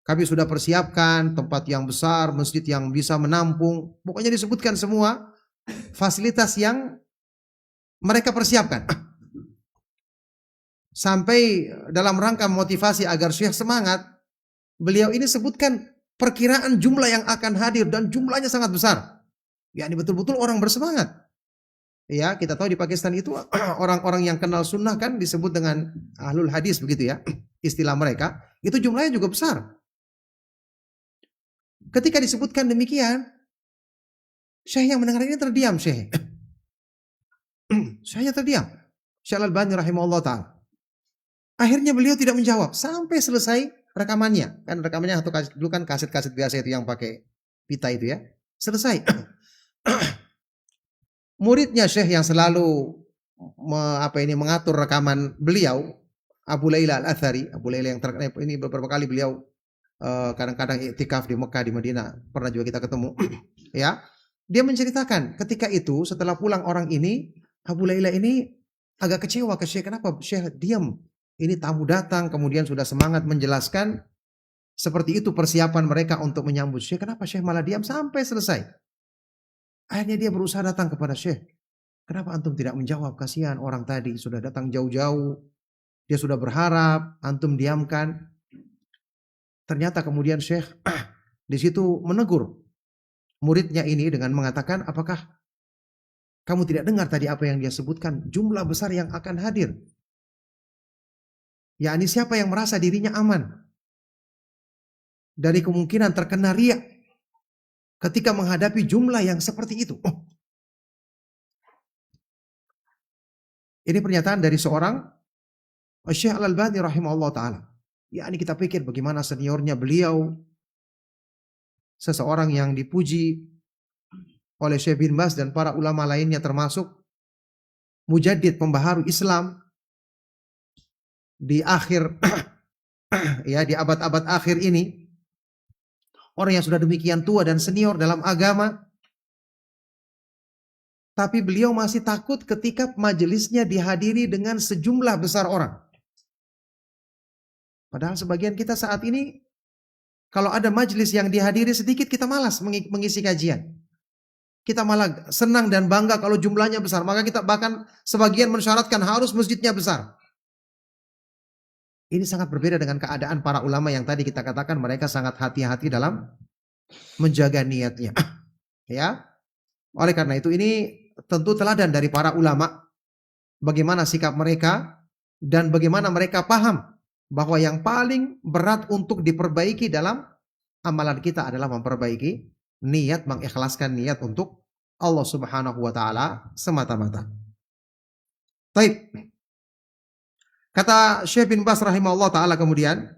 Kami sudah persiapkan tempat yang besar, masjid yang bisa menampung. Pokoknya disebutkan semua fasilitas yang mereka persiapkan. Sampai dalam rangka motivasi agar Syekh semangat, beliau ini sebutkan perkiraan jumlah yang akan hadir dan jumlahnya sangat besar. Ya, ini betul-betul orang bersemangat. Ya, kita tahu di Pakistan itu orang-orang yang kenal sunnah kan disebut dengan ahlul hadis begitu ya, istilah mereka. Itu jumlahnya juga besar. Ketika disebutkan demikian, Syekh yang mendengar ini terdiam, Syekh. Syekhnya terdiam. Syekh Al-Albani rahimahullah ta'ala. Akhirnya beliau tidak menjawab sampai selesai rekamannya. Kan rekamannya atau dulu kan kaset-kaset biasa itu yang pakai pita itu ya. Selesai. Muridnya Syekh yang selalu mengatur rekaman beliau, Abu Laila Al-Athari. Abu Laila yang terkenal ini beberapa kali beliau kadang-kadang iktikaf di Mekah, di Madinah. Pernah juga kita ketemu. Ya. Dia menceritakan ketika itu setelah pulang orang ini, Abu Laila ini agak kecewa ke Syekh. Kenapa Syekh diam? Ini tamu datang, kemudian sudah semangat menjelaskan. Seperti itu persiapan mereka untuk menyambut Syekh. Kenapa Syekh malah diam sampai selesai? Akhirnya dia berusaha datang kepada Syekh. Kenapa antum tidak menjawab? Kasihan orang tadi sudah datang jauh-jauh. Dia sudah berharap, antum diamkan. Ternyata kemudian Syekh di situ menegur muridnya ini dengan mengatakan, apakah kamu tidak dengar tadi apa yang dia sebutkan? Jumlah besar yang akan hadir. Yakni siapa yang merasa dirinya aman dari kemungkinan terkena riya ketika menghadapi jumlah yang seperti itu. Ini pernyataan dari seorang Syekh Al-Albani rahimahullah ta'ala. Yakni kita pikir bagaimana seniornya beliau, seseorang yang dipuji oleh Syekh bin Baz dan para ulama lainnya termasuk mujaddid pembaharu Islam di akhir ya di abad-abad akhir ini. Orang yang sudah demikian tua dan senior dalam agama, tapi beliau masih takut ketika majelisnya dihadiri dengan sejumlah besar orang. Padahal sebagian kita saat ini kalau ada majelis yang dihadiri sedikit, kita malas mengisi kajian. Kita malah senang dan bangga kalau jumlahnya besar. Maka kita bahkan sebagian mensyaratkan harus masjidnya besar. Ini sangat berbeda dengan keadaan para ulama yang tadi kita katakan mereka sangat hati-hati dalam menjaga niatnya. Ya. Oleh karena itu ini tentu teladan dari para ulama. Bagaimana sikap mereka dan bagaimana mereka paham bahwa yang paling berat untuk diperbaiki dalam amalan kita adalah memperbaiki niat, mengikhlaskan niat untuk Allah Subhanahu wa taala semata-mata. Baik. Kata Syekh bin Baz rahimahullah taala kemudian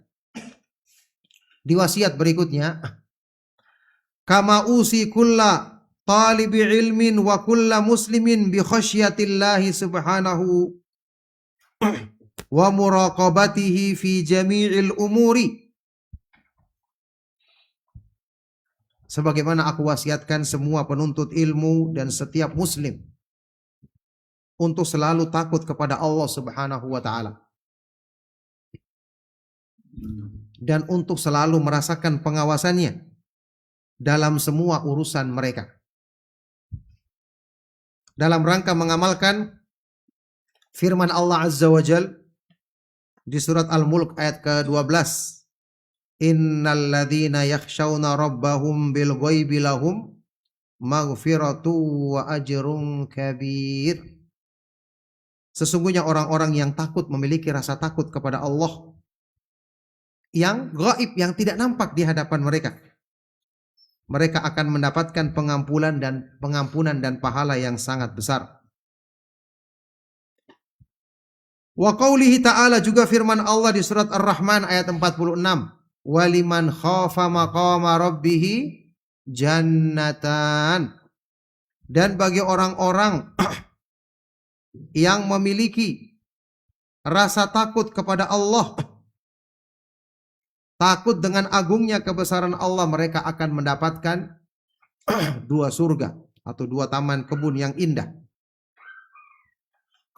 di wasiat berikutnya, kama usi kulla talibi ilmin wa kulla muslimin bi khasyatillahi subhanahu wa muraqabatihi fi jami'il umuri. Sebagaimana aku wasiatkan semua penuntut ilmu dan setiap muslim untuk selalu takut kepada Allah Subhanahu wa taala dan untuk selalu merasakan pengawasannya dalam semua urusan mereka. dalam rangka mengamalkan firman Allah Azza wa Jal di surat Al-Mulk ayat ke-12. Innal ladzina yakhshawna rabbahum bil ghaibi lahum maghfiratu wa ajrun kabir. Sesungguhnya orang-orang yang takut memiliki rasa takut kepada Allah yang gaib, yang tidak nampak di hadapan mereka. Mereka akan mendapatkan pengampunan dan pahala yang sangat besar. Wa qaulihi ta'ala, juga firman Allah di surat Ar-Rahman ayat 46. Waliman khafa maqama rabbih jannatan. Dan bagi orang-orang yang memiliki rasa takut kepada Allah, takut dengan agungnya kebesaran Allah, mereka akan mendapatkan 2 surga atau 2 taman kebun yang indah.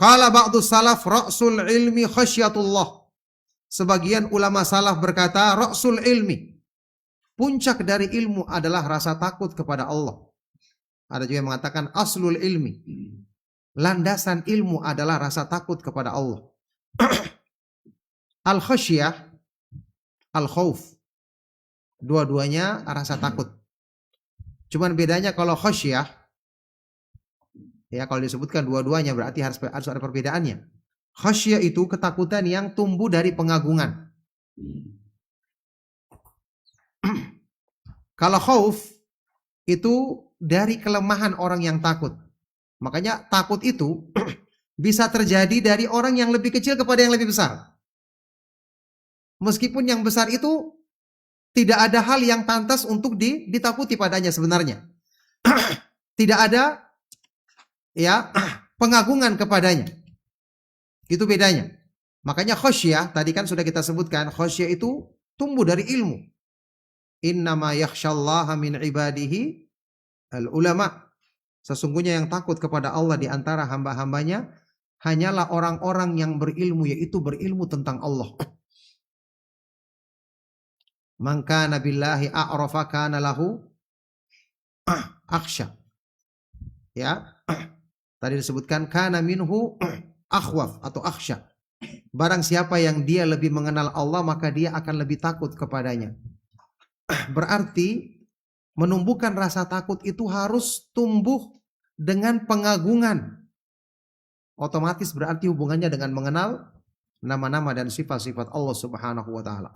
Qala ba'du salaf ra'sul ilmi khasyatullah. Sebagian ulama salaf berkata, ra'sul ilmi, puncak dari ilmu adalah rasa takut kepada Allah. Ada juga yang mengatakan aslul ilmi, landasan ilmu adalah rasa takut kepada Allah. Al-khasyah, al-khauf, dua-duanya rasa takut. Cuman bedanya kalau khasyah, ya kalau disebutkan dua-duanya berarti harus ada perbedaannya. Khasyah itu ketakutan yang tumbuh dari pengagungan. Kalau khauf itu dari kelemahan orang yang takut. Makanya takut itu bisa terjadi dari orang yang lebih kecil kepada yang lebih besar. Meskipun yang besar itu tidak ada hal yang pantas untuk ditakuti padanya sebenarnya. Tidak ada ya pengagungan kepadanya. Itu bedanya. Makanya khasyah tadi kan sudah kita sebutkan, khasyah itu tumbuh dari ilmu. Innama yakhsyallaha min ibadihi al-ulama. Sesungguhnya yang takut kepada Allah di antara hamba-hambanya hanyalah orang-orang yang berilmu, yaitu berilmu tentang Allah. Man kana billahi a'rafa kana lahu akhsha. Ya. Tadi disebutkan kana minhu akhwaf atau akhsha. Barang siapa yang dia lebih mengenal Allah, maka dia akan lebih takut kepadanya. Berarti menumbuhkan rasa takut itu harus tumbuh dengan pengagungan. Otomatis berarti hubungannya dengan mengenal nama-nama dan sifat-sifat Allah Subhanahu wa taala.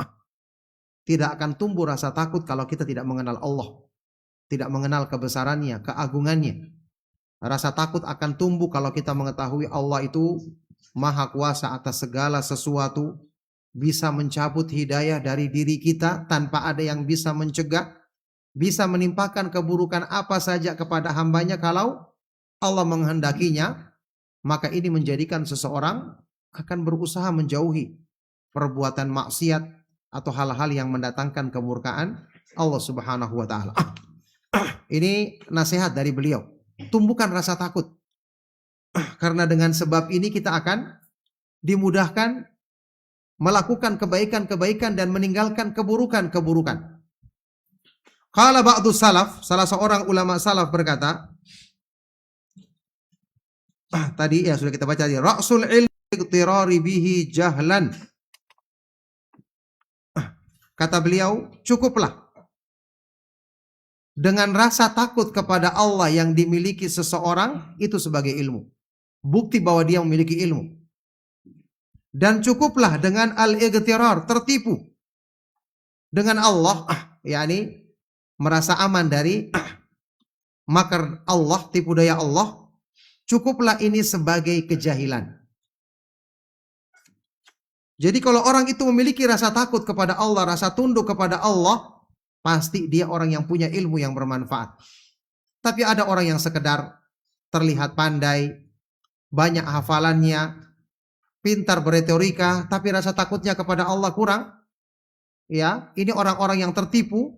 Tidak akan tumbuh rasa takut kalau kita tidak mengenal Allah, tidak mengenal kebesarannya, keagungannya. Rasa takut akan tumbuh kalau kita mengetahui Allah itu maha kuasa atas segala sesuatu, bisa mencabut hidayah dari diri kita tanpa ada yang bisa mencegah, bisa menimpakan keburukan apa saja kepada hambanya kalau Allah menghendakinya. Maka ini menjadikan seseorang akan berusaha menjauhi perbuatan maksiat atau hal-hal yang mendatangkan kemurkaan Allah Subhanahu wa taala. Ini nasihat dari beliau. Tumbuhkan rasa takut. Karena dengan sebab ini kita akan dimudahkan melakukan kebaikan-kebaikan dan meninggalkan keburukan-keburukan. Qala ba'du salaf, salah seorang ulama salaf berkata, tadi ya sudah kita baca tadi, ra'sul ilmi iqtirari bihi jahlan. Kata beliau, cukuplah dengan rasa takut kepada Allah yang dimiliki seseorang itu sebagai ilmu. Bukti bahwa dia memiliki ilmu. Dan cukuplah dengan al-ightirar, tertipu dengan Allah, yakni merasa aman dari makar Allah, tipu daya Allah. Cukuplah ini sebagai kejahilan. Jadi kalau orang itu memiliki rasa takut kepada Allah, rasa tunduk kepada Allah, pasti dia orang yang punya ilmu yang bermanfaat. Tapi ada orang yang sekedar terlihat pandai, banyak hafalannya, pintar beretorika, tapi rasa takutnya kepada Allah kurang. Ya, ini orang-orang yang tertipu.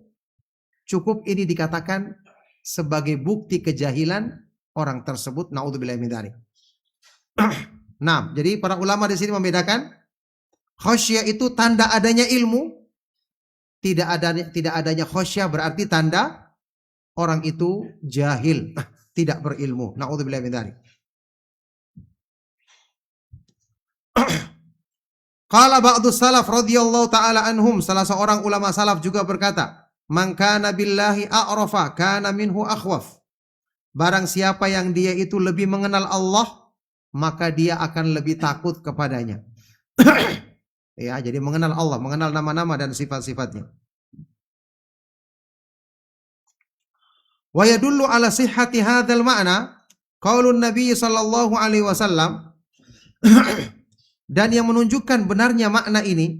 Cukup ini dikatakan sebagai bukti kejahilan orang tersebut. Naudzubillahi min dzalik. Nah, jadi para ulama di sini membedakan khasyah itu tanda adanya ilmu. Tidak adanya khasyah berarti tanda orang itu jahil. tidak berilmu. Na'udzubillah min dzalik. Qala ba'du salaf radhiyallahu ta'ala anhum, salah seorang ulama salaf juga berkata, man kana billahi a'rafa kana minhu akhwaf. Barang siapa yang dia itu lebih mengenal Allah, maka dia akan lebih takut kepadanya. Ya, jadi mengenal Allah, mengenal nama-nama dan sifat-sifatnya. Wa yadullu ala sihhati hadzal ma'na qaulun Nabi sallallahu alaihi wasallam. Dan yang menunjukkan benarnya makna ini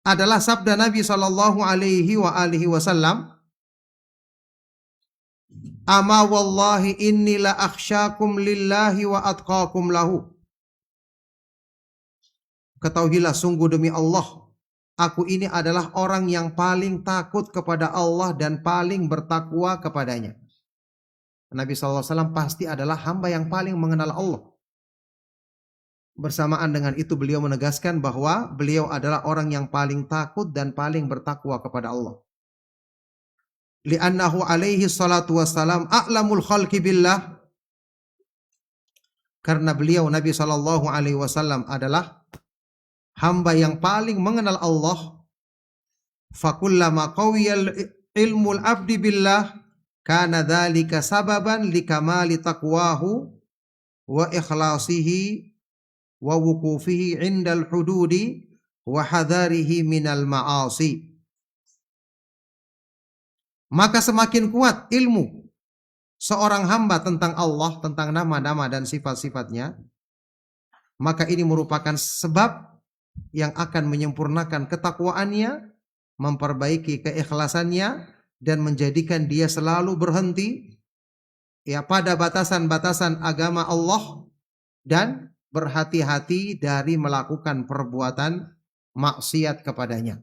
adalah sabda Nabi sallallahu alaihi wasallam, ama wallahi inni la akhsyakum lillahi wa atqakum lahu. Ketahuilah sungguh demi Allah, aku ini adalah orang yang paling takut kepada Allah dan paling bertakwa kepadanya. Nabi sallallahu alaihi wasallam pasti adalah hamba yang paling mengenal Allah. Bersamaan dengan itu beliau menegaskan bahwa beliau adalah orang yang paling takut dan paling bertakwa kepada Allah. Li'annahu alaihi salatu wassalam a'lamul khalqi billah. Karena beliau Nabi sallallahu alaihi wasallam adalah hamba yang paling mengenal Allah. Fakullama qawiyal ilmul abdi billah kana dzalika sababan likamali taqwahu wa ikhlasihi wa wuqufihi 'indal hududi wa hadarihi minal ma'asi. Maka semakin kuat ilmu seorang hamba tentang Allah, tentang nama-nama dan sifat-sifatnya, maka ini merupakan sebab yang akan menyempurnakan ketakwaannya, memperbaiki keikhlasannya, dan menjadikan dia selalu berhenti ya pada batasan-batasan agama Allah dan berhati-hati dari melakukan perbuatan maksiat kepadanya.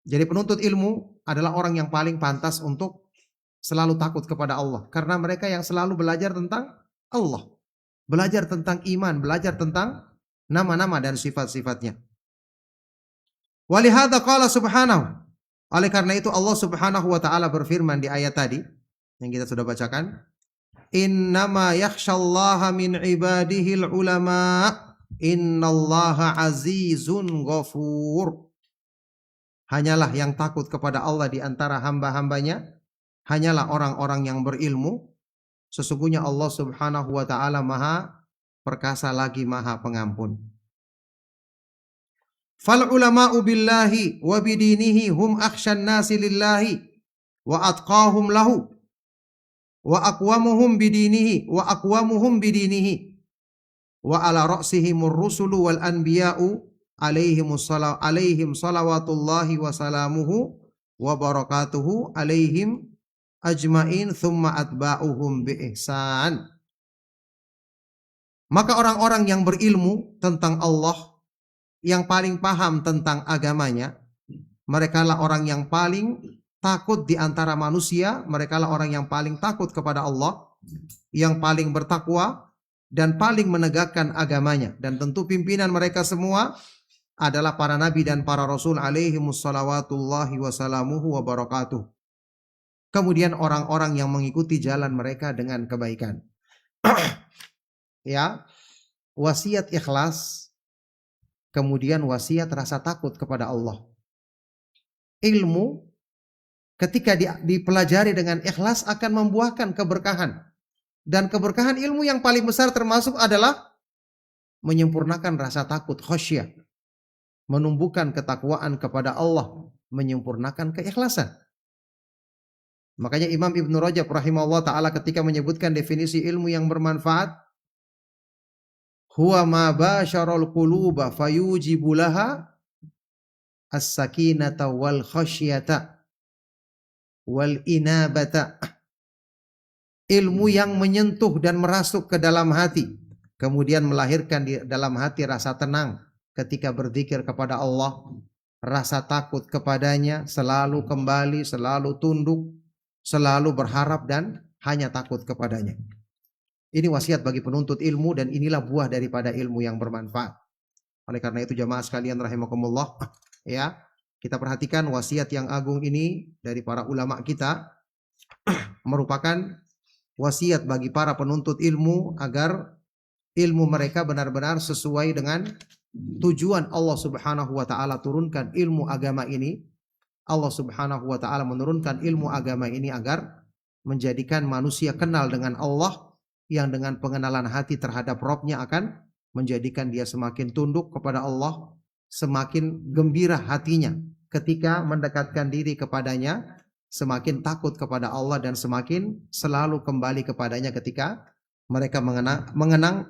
Jadi penuntut ilmu adalah orang yang paling pantas untuk selalu takut kepada Allah. Karena mereka yang selalu belajar tentang Allah. Belajar tentang iman, belajar tentang nama-nama dan sifat-sifatnya. Walihada qala subhanahu. Oleh karena itu Allah subhanahu wa ta'ala berfirman di ayat tadi yang kita sudah bacakan. Innama yakhshallaha min ibadihil ulama. Innallaha azizun ghafur. Hanyalah yang takut kepada Allah di antara hamba-hambanya, hanyalah orang-orang yang berilmu. Sesungguhnya Allah subhanahu wa ta'ala maha perkasa lagi maha pengampun. Fal ulama'u billahi wa bidinihi hum akhshan nasi lillahi wa atqahum lahu wa aqwamuhum bidinihi wa aqwamuhum bidinihi wa ala ra'sihimur rusulu wal anbiya'u alaihim salawatullahi wa salamuhu wa barakatuhu alaihim ajmain thumma atba'uhum bi ihsan. Maka orang-orang yang berilmu tentang Allah, yang paling paham tentang agamanya, mereka lah orang yang paling takut di antara manusia, mereka lah orang yang paling takut kepada Allah, yang paling bertakwa dan paling menegakkan agamanya. Dan tentu pimpinan mereka semua adalah para nabi dan para rasul alaihimus salawatullahi wasalamuhu wa barakatuh. Kemudian orang-orang yang mengikuti jalan mereka dengan kebaikan. Ya, wasiat ikhlas, kemudian wasiat rasa takut kepada Allah. Ilmu ketika dipelajari dengan ikhlas akan membuahkan keberkahan. Dan keberkahan ilmu yang paling besar termasuk adalah menyempurnakan rasa takut, khasyah. Menumbuhkan ketakwaan kepada Allah, menyempurnakan keikhlasan. Makanya Imam Ibnu Rajab rahimahullah ta'ala ketika menyebutkan definisi ilmu yang bermanfaat, huwa ma basyaral quluba fayujibu laha as-sakinata wal khasyata wal inabata. Ilmu yang menyentuh dan merasuk ke dalam hati, kemudian melahirkan di dalam hati rasa tenang ketika berzikir kepada Allah, rasa takut kepadanya, selalu kembali, selalu tunduk, selalu berharap dan hanya takut kepadanya. Ini wasiat bagi penuntut ilmu dan inilah buah daripada ilmu yang bermanfaat. Oleh karena itu jamaah sekalian rahimakumullah, ya, kita perhatikan wasiat yang agung ini dari para ulama kita. merupakan wasiat bagi para penuntut ilmu agar ilmu mereka benar-benar sesuai dengan tujuan Allah Subhanahu wa taala turunkan ilmu agama ini. Allah Subhanahu wa taala menurunkan ilmu agama ini agar menjadikan manusia kenal dengan Allah, yang dengan pengenalan hati terhadap Rabb-nya akan menjadikan dia semakin tunduk kepada Allah, semakin gembira hatinya ketika mendekatkan diri kepadanya, semakin takut kepada Allah dan semakin selalu kembali kepadanya ketika mereka mengenang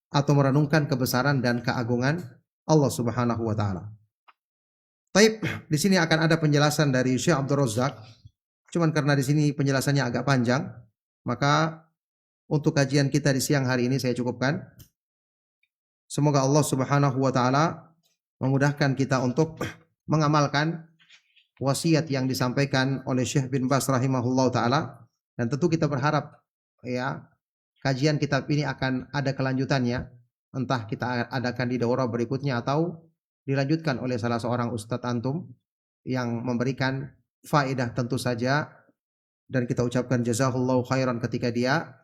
atau merenungkan kebesaran dan keagungan Allah Subhanahu wa taala. Taib, di sini akan ada penjelasan dari Syekh Abdul Razak. Cuman karena di sini penjelasannya agak panjang, maka untuk kajian kita di siang hari ini saya cukupkan. Semoga Allah Subhanahu wa taala memudahkan kita untuk mengamalkan wasiat yang disampaikan oleh Syekh bin Baz rahimahullah taala, dan tentu kita berharap ya kajian kitab ini akan ada kelanjutannya, entah kita adakan di daurah berikutnya atau dilanjutkan oleh salah seorang ustadz antum yang memberikan faedah tentu saja, dan kita ucapkan jazakallahu khairan ketika dia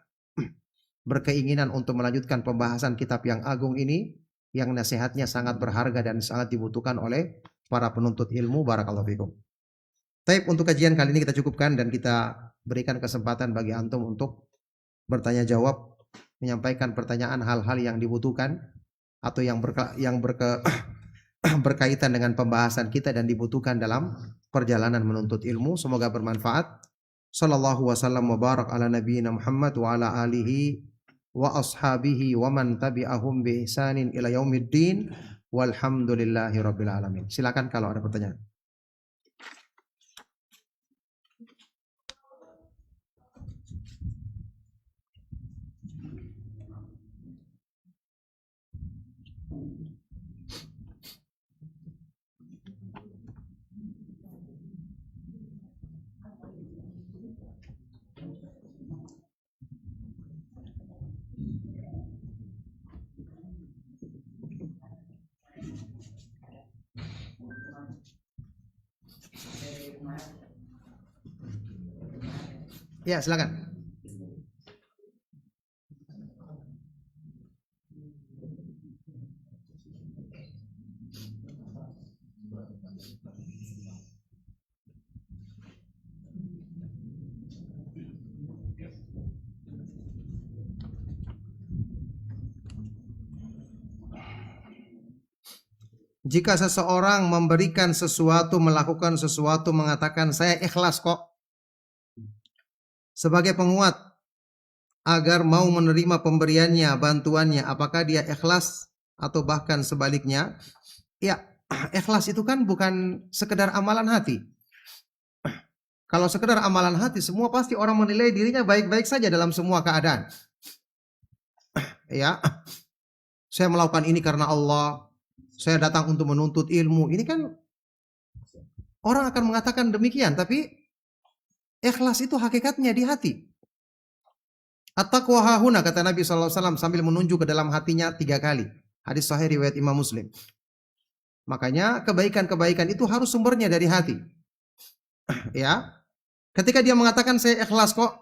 berkeinginan untuk melanjutkan pembahasan kitab yang agung ini, yang nasihatnya sangat berharga dan sangat dibutuhkan oleh para penuntut ilmu. Barakallahu fikum. Taib, untuk kajian kali ini kita cukupkan dan kita berikan kesempatan bagi antum untuk bertanya jawab, menyampaikan pertanyaan hal-hal yang dibutuhkan atau yang berkaitan dengan pembahasan kita dan dibutuhkan dalam perjalanan menuntut ilmu. Semoga bermanfaat. Sallallahu wasallam wa barak ala nabiyyina Muhammad wa ala alihi wa ashabihi wa man tabi'ahum bi ihsanin ila yaumiddin walhamdulillahi rabbil alamin. Silakan kalau ada pertanyaan. Ya, silakan. Jika seseorang memberikan sesuatu, melakukan sesuatu, mengatakan saya ikhlas kok, sebagai penguat agar mau menerima pemberiannya, bantuannya, apakah dia ikhlas atau bahkan sebaliknya? Ya, ikhlas itu kan bukan sekedar amalan hati. Kalau sekedar amalan hati, semua pasti orang menilai dirinya baik-baik saja dalam semua keadaan. Ya, saya melakukan ini karena Allah, saya datang untuk menuntut ilmu. Ini kan orang akan mengatakan demikian, tapi ikhlas itu hakikatnya di hati. At-taqwa hahuna, kata Nabi SAW sambil menunjuk ke dalam hatinya 3 kali. Hadis sahih riwayat Imam Muslim. Makanya kebaikan-kebaikan itu harus sumbernya dari hati. Ya, ketika dia mengatakan saya ikhlas kok,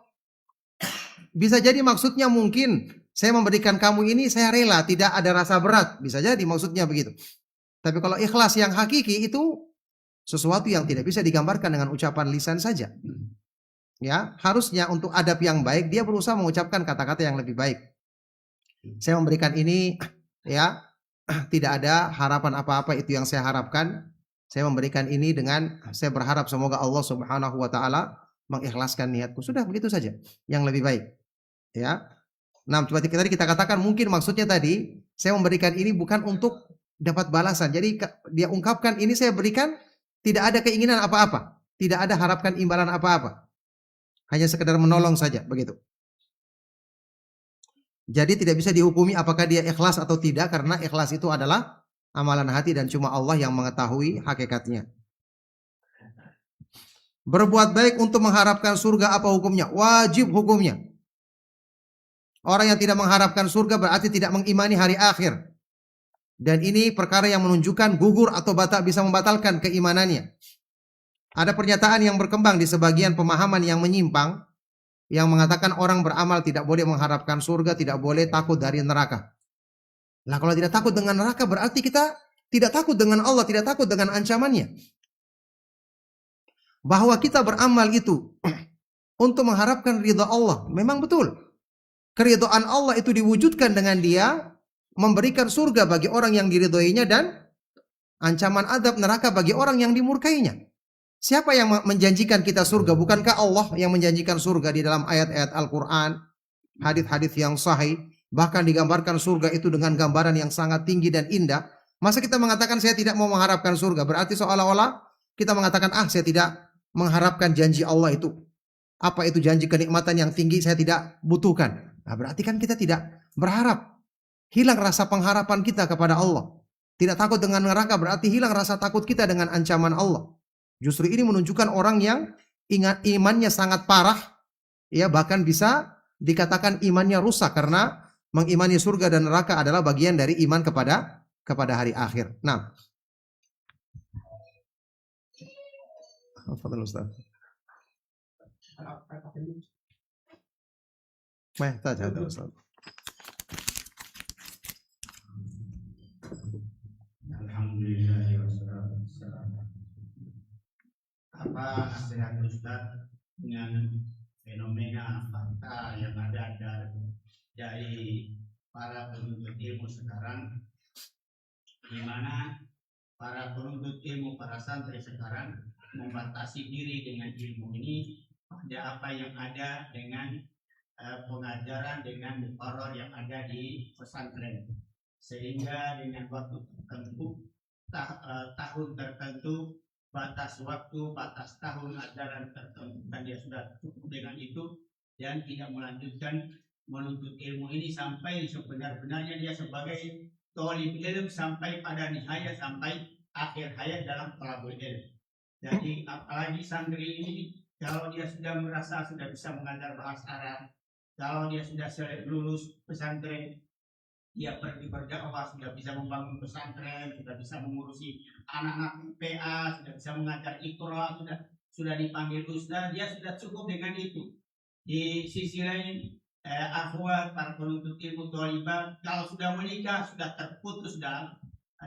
bisa jadi maksudnya mungkin saya memberikan kamu ini saya rela, tidak ada rasa berat. Bisa jadi maksudnya begitu. Tapi kalau ikhlas yang hakiki itu sesuatu yang tidak bisa digambarkan dengan ucapan lisan saja. Ya, harusnya untuk adab yang baik dia berusaha mengucapkan kata-kata yang lebih baik. Saya memberikan ini, ya, tidak ada harapan apa-apa itu yang saya harapkan. Saya memberikan ini dengan saya berharap semoga Allah Subhanahu wa taala mengikhlaskan niatku. Sudah begitu saja, yang lebih baik. Ya. Nah, seperti tadi kita katakan mungkin maksudnya tadi saya memberikan ini bukan untuk dapat balasan. Jadi dia ungkapkan ini saya berikan tidak ada keinginan apa-apa, tidak ada harapkan imbalan apa-apa. Hanya sekedar menolong saja, begitu. Jadi tidak bisa dihukumi apakah dia ikhlas atau tidak, karena ikhlas itu adalah amalan hati dan cuma Allah yang mengetahui hakikatnya. Berbuat baik untuk mengharapkan surga apa hukumnya? Wajib hukumnya. Orang yang tidak mengharapkan surga berarti tidak mengimani hari akhir. Dan ini perkara yang menunjukkan gugur atau batal, bisa membatalkan keimanannya. Ada pernyataan yang berkembang di sebagian pemahaman yang menyimpang, yang mengatakan orang beramal tidak boleh mengharapkan surga, tidak boleh takut dari neraka. Nah, kalau tidak takut dengan neraka berarti kita tidak takut dengan Allah, tidak takut dengan ancamannya. Bahwa kita beramal itu untuk mengharapkan ridha Allah, memang betul. Keridhaan Allah itu diwujudkan dengan dia memberikan surga bagi orang yang diridhoinya dan ancaman azab neraka bagi orang yang dimurkainya. Siapa yang menjanjikan kita surga? Bukankah Allah yang menjanjikan surga di dalam ayat-ayat Al-Quran, hadis-hadis yang sahih, bahkan digambarkan surga itu dengan gambaran yang sangat tinggi dan indah. Masa kita mengatakan saya tidak mau mengharapkan surga? Berarti seolah-olah kita mengatakan saya tidak mengharapkan janji Allah itu. Apa itu janji kenikmatan yang tinggi saya tidak butuhkan. Nah, berarti kan kita tidak berharap. Hilang rasa pengharapan kita kepada Allah. Tidak takut dengan neraka berarti hilang rasa takut kita dengan ancaman Allah. Justru ini menunjukkan orang yang imannya sangat parah, ya, bahkan bisa dikatakan imannya rusak karena mengimani surga dan neraka adalah bagian dari iman kepada hari akhir. Nah, Fadhil Ustaz. Ustaz. Alhamdulillah wassalatu wassalamu. Apa nasihat Ustaz dengan fenomena fakta yang ada dari para penuntut ilmu sekarang, di mana para penuntut ilmu, para santri sekarang membatasi diri dengan ilmu ini pada apa yang ada dengan pengajaran dengan muqarrar yang ada di pesantren, sehingga dengan waktu tertentu tahun tertentu, batas waktu, batas tahun ajaran tertentu, dan dia sudah cukup dengan itu dan tidak melanjutkan menuntut ilmu ini sampai sebenar-benarnya dia sebagai thalib ilm sampai pada nihaya, sampai akhir hayat dalam thalabul ilm. Jadi apalagi santri ini kalau dia sudah merasa sudah bisa mengajar bahasa Arab, kalau dia sudah lulus pesantren, dia pergi berdakwah, sudah bisa membangun pesantren, sudah bisa mengurusi anak-anak PA, sudah bisa mengajar Iqra, sudah dipanggil ustaz, dia sudah cukup dengan itu. Di sisi lain, akhwat para penuntut ilmu thalibah kalau sudah menikah sudah terputus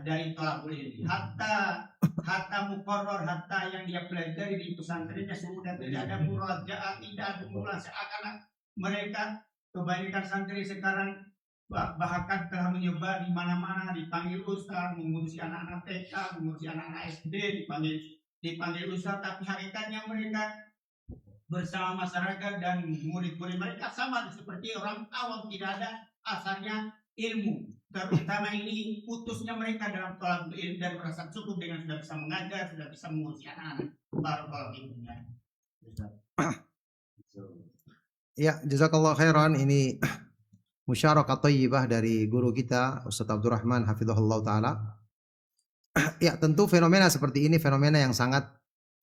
dari thalabul ilmi. Hatta muqarrar, hatta yang dia pelajari di pesantrennya sudah tidak ada murajaah, tidak ada mulah, seakan mereka kebanyakan santri sekarang bahkan telah menyebar di mana-mana, dipanggil ustaz, mengurusi anak-anak TK, mengurusi anak-anak SD, dipanggil ustaz, tapi hakikatnya mereka bersama masyarakat dan murid-murid mereka sama seperti orang awam, tidak ada asalnya ilmu. Terutama ini putusnya mereka dalam thalabul ilmi dan merasa cukup dengan sudah bisa mengajar, sudah bisa mengurusi anak-anak. Barakallahu fikum. Ya, jazakallah khairan. Ini musyarakah thayyibah dari guru kita Ustaz Abdurrahman hafizahullah taala. Ya, tentu fenomena seperti ini fenomena yang sangat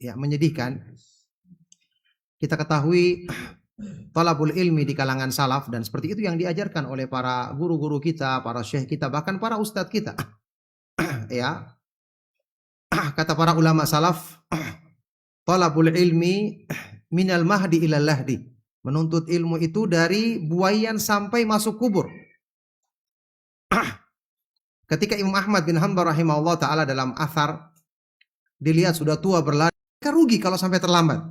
menyedihkan. Kita ketahui thalabul ilmi di kalangan salaf, dan seperti itu yang diajarkan oleh para guru-guru kita, para syekh kita, bahkan para ustadz kita. Ya, kata para ulama salaf, thalabul ilmi minal mahdi ilal lahdi. Menuntut ilmu itu dari buayan sampai masuk kubur. Ketika Imam Ahmad bin Hanbal rahimahullah ta'ala dalam athar, dilihat sudah tua berlari, maka rugi kalau sampai terlambat.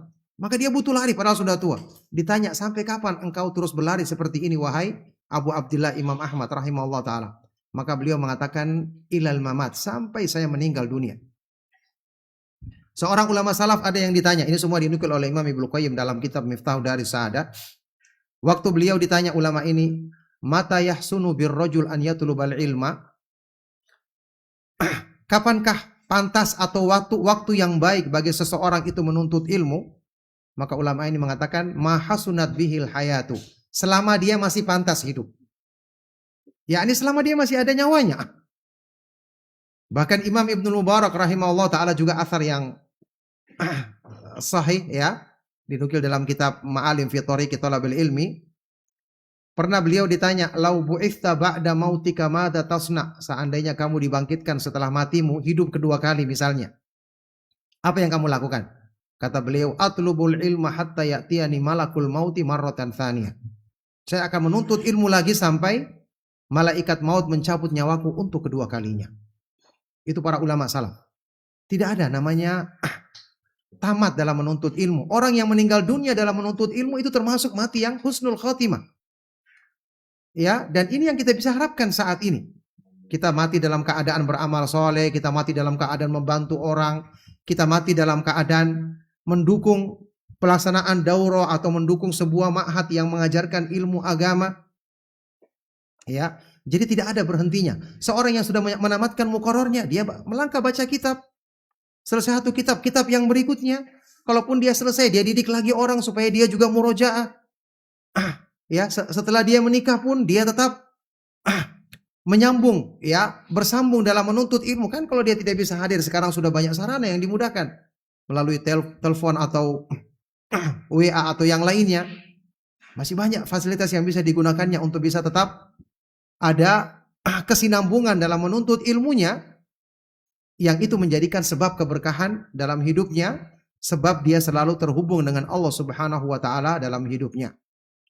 Maka dia butuh lari padahal sudah tua. Ditanya, sampai kapan engkau terus berlari seperti ini wahai Abu Abdillah Imam Ahmad rahimahullah ta'ala? Maka beliau mengatakan, ilal mamat, sampai saya meninggal dunia. Seorang ulama salaf ada yang ditanya, ini semua dinukil oleh Imam Ibnu Qayyim dalam kitab Miftahud Daris Sa'adah. Waktu beliau ditanya ulama ini, mata yahsunu birrajul an yatlubal ilma? Kapankah pantas atau waktu yang baik bagi seseorang itu menuntut ilmu? Maka ulama ini mengatakan, ma hasunat bihil hayatu, selama dia masih pantas hidup. Yakni selama dia masih ada nyawanya. Bahkan Imam Ibnu Mubarak rahimahullah ta'ala juga athar yang sahih, ya, dinukil dalam kitab Ma'alim fi Thariqi Thalabil Ilmi. Pernah beliau ditanya, lau bu'ithta ba'da mautika madza tasna? Seandainya kamu dibangkitkan setelah matimu, hidup kedua kali misalnya, apa yang kamu lakukan? Kata beliau, atlubul ilma hatta ya'tiyani malakul mauti marratan tsaniyah. Saya akan menuntut ilmu lagi sampai malaikat maut mencabut nyawaku untuk kedua kalinya. Itu para ulama salaf. Tidak ada namanya tamat dalam menuntut ilmu. Orang yang meninggal dunia dalam menuntut ilmu itu termasuk mati yang husnul khotimah. Ya, dan ini yang kita bisa harapkan saat ini. Kita mati dalam keadaan beramal soleh, kita mati dalam keadaan membantu orang, kita mati dalam keadaan mendukung pelaksanaan daurah atau mendukung sebuah ma'had yang mengajarkan ilmu agama. Ya, jadi tidak ada berhentinya. Seorang yang sudah menamatkan muqarrarnya, dia melangkah baca kitab. Selesai satu kitab yang berikutnya, kalaupun dia selesai, dia didik lagi orang supaya dia juga murojaah. Ya, setelah dia menikah pun dia tetap menyambung, ya, bersambung dalam menuntut ilmu. Kan kalau dia tidak bisa hadir, sekarang sudah banyak sarana yang dimudahkan melalui telepon atau WA atau yang lainnya. Masih banyak fasilitas yang bisa digunakannya untuk bisa tetap ada kesinambungan dalam menuntut ilmunya, yang itu menjadikan sebab keberkahan dalam hidupnya, sebab dia selalu terhubung dengan Allah Subhanahu wa taala dalam hidupnya.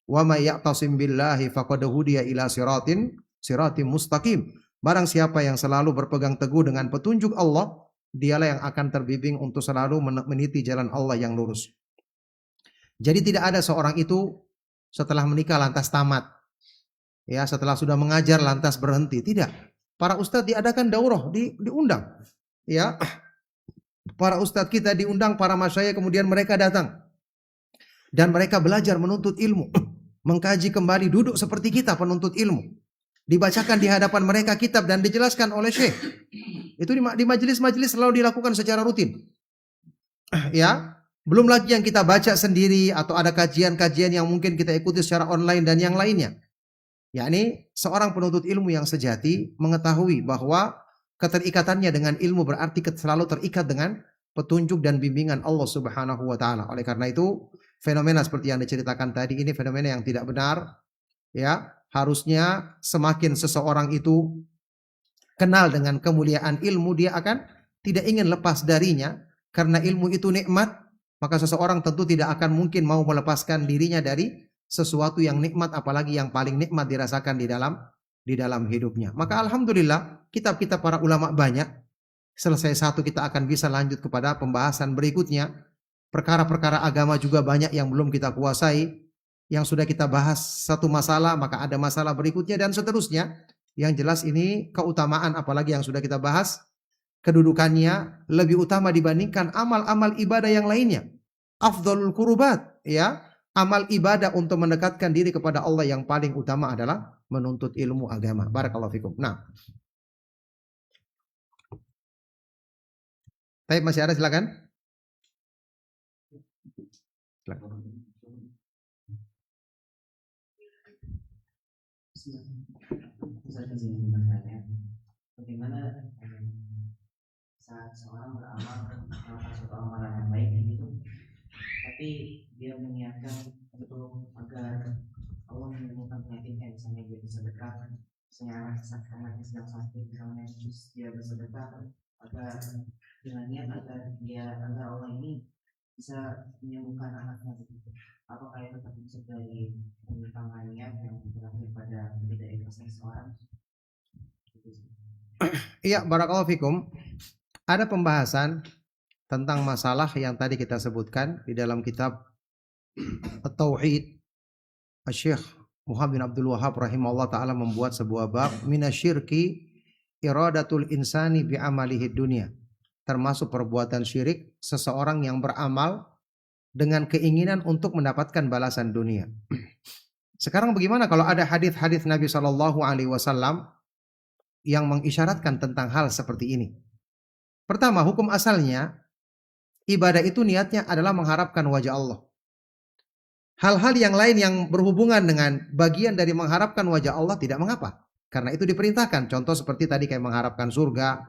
Wa may ya'tasim billahi faqad hudiya ila siratin mustaqim. Barang siapa yang selalu berpegang teguh dengan petunjuk Allah, dialah yang akan terbimbing untuk selalu meniti jalan Allah yang lurus. Jadi tidak ada seorang itu setelah menikah lantas tamat. Ya, setelah sudah mengajar lantas berhenti. Tidak. Para ustadz diadakan daurah, diundang. Ya. Para ustadz kita diundang, para masyayikh, kemudian mereka datang. Dan mereka belajar menuntut ilmu. Mengkaji kembali, duduk seperti kita penuntut ilmu. Dibacakan di hadapan mereka kitab dan dijelaskan oleh syekh. Itu di majelis-majelis selalu dilakukan secara rutin. Ya, belum lagi yang kita baca sendiri atau ada kajian-kajian yang mungkin kita ikuti secara online dan yang lainnya. Yakni seorang penuntut ilmu yang sejati mengetahui bahwa keterikatannya dengan ilmu berarti selalu terikat dengan petunjuk dan bimbingan Allah Subhanahu wa taala. Oleh karena itu, fenomena seperti yang diceritakan tadi ini fenomena yang tidak benar. Ya, harusnya semakin seseorang itu kenal dengan kemuliaan ilmu, dia akan tidak ingin lepas darinya, karena ilmu itu nikmat, maka seseorang tentu tidak akan mungkin mau melepaskan dirinya dari sesuatu yang nikmat, apalagi yang paling nikmat dirasakan di dalam hidupnya. Maka alhamdulillah, kitab-kitab para ulama banyak. Selesai satu kita akan bisa lanjut kepada pembahasan berikutnya. Perkara-perkara agama juga banyak yang belum kita kuasai. Yang sudah kita bahas satu masalah, maka ada masalah berikutnya dan seterusnya. Yang jelas ini keutamaan, apalagi yang sudah kita bahas, kedudukannya lebih utama dibandingkan amal-amal ibadah yang lainnya. Afdhalul qurubat, ya. Amal ibadah untuk mendekatkan diri kepada Allah yang paling utama adalah menuntut ilmu agama. Barakallahu fikum. Nah. Baik, masih ada, silakan. Bagaimana saat seorang beramal melakukan suatu amalan yang baik gitu, tapi dia mengingatkan untuk agar Allah menemukan penyakitnya, misalnya dia bersedekah, misalnya anaknya sedang sakit, misalnya terus dia bersedekah agar dengan niat agar Allah ini bisa menyembuhkan anaknya begitu. Apakah itu termasuk dari penyimpangan niat yang berakhir pada ketidakikhlasan seseorang? Iya, barakallahu fikum. Ada pembahasan tentang masalah yang tadi kita sebutkan di dalam kitab At-Tauhid. Syekh Muhammad bin Abdul Wahhab rahimahullah ta'ala membuat sebuah bab minasyirki iradatul insani bi'amalihi dunia. Termasuk perbuatan syirik seseorang yang beramal dengan keinginan untuk mendapatkan balasan dunia. Sekarang bagaimana kalau ada hadis-hadis Nabi SAW yang mengisyaratkan tentang hal seperti ini? Pertama, hukum asalnya ibadah itu niatnya adalah mengharapkan wajah Allah. Hal-hal yang lain yang berhubungan dengan bagian dari mengharapkan wajah Allah tidak mengapa, karena itu diperintahkan. Contoh seperti tadi kayak mengharapkan surga,